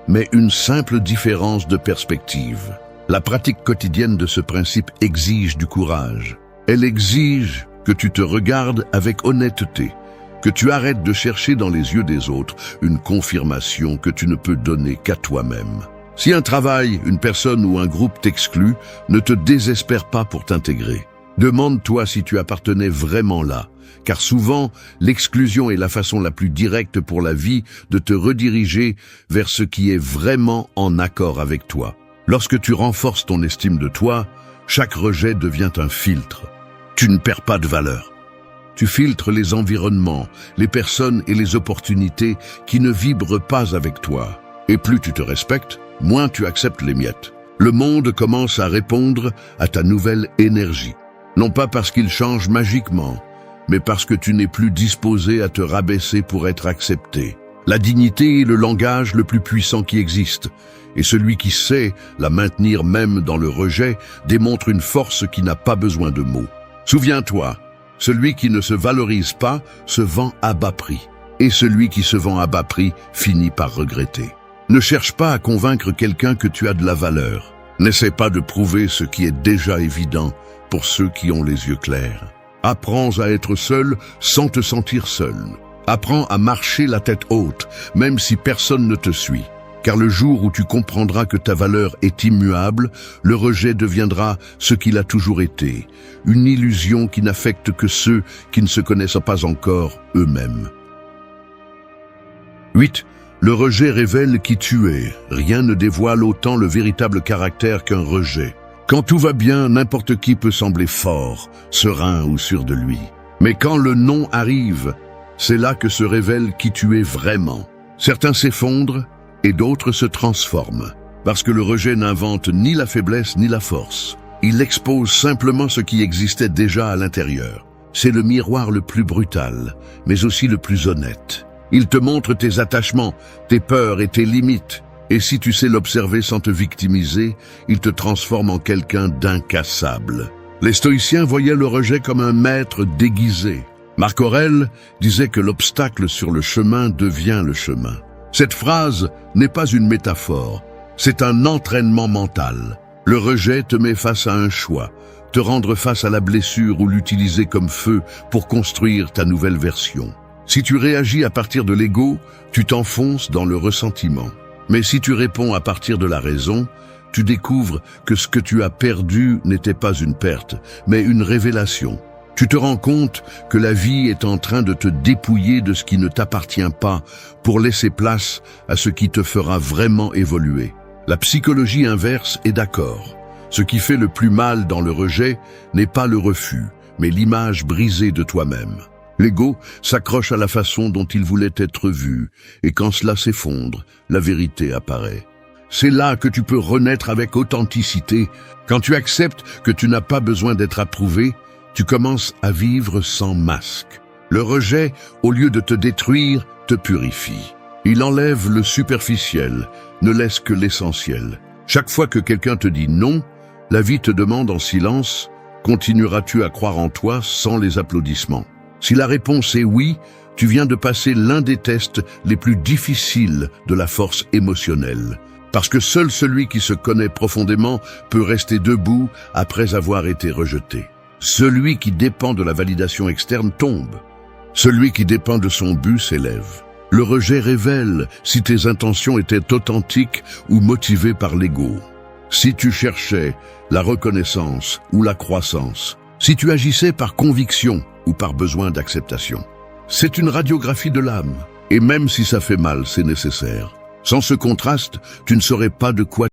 mais une simple différence de perspective. La pratique quotidienne de ce principe exige du courage. Elle exige que tu te regardes avec honnêteté, que tu arrêtes de chercher dans les yeux des autres une confirmation que tu ne peux donner qu'à toi-même. Si un travail, une personne ou un groupe t'exclut, ne te désespère pas pour t'intégrer. Demande-toi si tu appartenais vraiment là, car souvent, l'exclusion est la façon la plus directe pour la vie de te rediriger vers ce qui est vraiment en accord avec toi. Lorsque tu renforces ton estime de toi, chaque rejet devient un filtre. Tu ne perds pas de valeur. Tu filtres les environnements, les personnes et les opportunités qui ne vibrent pas avec toi. Et plus tu te respectes, moins tu acceptes les miettes. Le monde commence à répondre à ta nouvelle énergie. Non pas parce qu'il change magiquement, mais parce que tu n'es plus disposé à te rabaisser pour être accepté. La dignité est le langage le plus puissant qui existe, et celui qui sait la maintenir même dans le rejet démontre une force qui n'a pas besoin de mots. Souviens-toi, celui qui ne se valorise pas se vend à bas prix, et celui qui se vend à bas prix finit par regretter. Ne cherche pas à convaincre quelqu'un que tu as de la valeur. N'essaie pas de prouver ce qui est déjà évident pour ceux qui ont les yeux clairs. Apprends à être seul sans te sentir seul. Apprends à marcher la tête haute, même si personne ne te suit. Car le jour où tu comprendras que ta valeur est immuable, le rejet deviendra ce qu'il a toujours été, une illusion qui n'affecte que ceux qui ne se connaissent pas encore eux-mêmes. 8. Le rejet révèle qui tu es. Rien ne dévoile autant le véritable caractère qu'un rejet. Quand tout va bien, n'importe qui peut sembler fort, serein ou sûr de lui. Mais quand le non arrive, c'est là que se révèle qui tu es vraiment. Certains s'effondrent et d'autres se transforment, parce que le rejet n'invente ni la faiblesse ni la force. Il expose simplement ce qui existait déjà à l'intérieur. C'est le miroir le plus brutal, mais aussi le plus honnête. Il te montre tes attachements, tes peurs et tes limites. Et si tu sais l'observer sans te victimiser, il te transforme en quelqu'un d'incassable. Les stoïciens voyaient le rejet comme un maître déguisé. Marc Aurèle disait que l'obstacle sur le chemin devient le chemin. Cette phrase n'est pas une métaphore, c'est un entraînement mental. Le rejet te met face à un choix, te rendre face à la blessure ou l'utiliser comme feu pour construire ta nouvelle version. Si tu réagis à partir de l'ego, tu t'enfonces dans le ressentiment. Mais si tu réponds à partir de la raison, tu découvres que ce que tu as perdu n'était pas une perte, mais une révélation. Tu te rends compte que la vie est en train de te dépouiller de ce qui ne t'appartient pas pour laisser place à ce qui te fera vraiment évoluer. La psychologie inverse est d'accord. Ce qui fait le plus mal dans le rejet n'est pas le refus, mais l'image brisée de toi-même. L'ego s'accroche à la façon dont il voulait être vu, et quand cela s'effondre, la vérité apparaît. C'est là que tu peux renaître avec authenticité. Quand tu acceptes que tu n'as pas besoin d'être approuvé, tu commences à vivre sans masque. Le rejet, au lieu de te détruire, te purifie. Il enlève le superficiel, ne laisse que l'essentiel. Chaque fois que quelqu'un te dit non, la vie te demande en silence, continueras-tu à croire en toi sans les applaudissements? Si la réponse est oui, tu viens de passer l'un des tests les plus difficiles de la force émotionnelle. Parce que seul celui qui se connaît profondément peut rester debout après avoir été rejeté. Celui qui dépend de la validation externe tombe. Celui qui dépend de son but s'élève. Le rejet révèle si tes intentions étaient authentiques ou motivées par l'ego. Si tu cherchais la reconnaissance ou la croissance. Si tu agissais par conviction ou par besoin d'acceptation. C'est une radiographie de l'âme. Et même si ça fait mal, c'est nécessaire. Sans ce contraste, tu ne saurais pas de quoi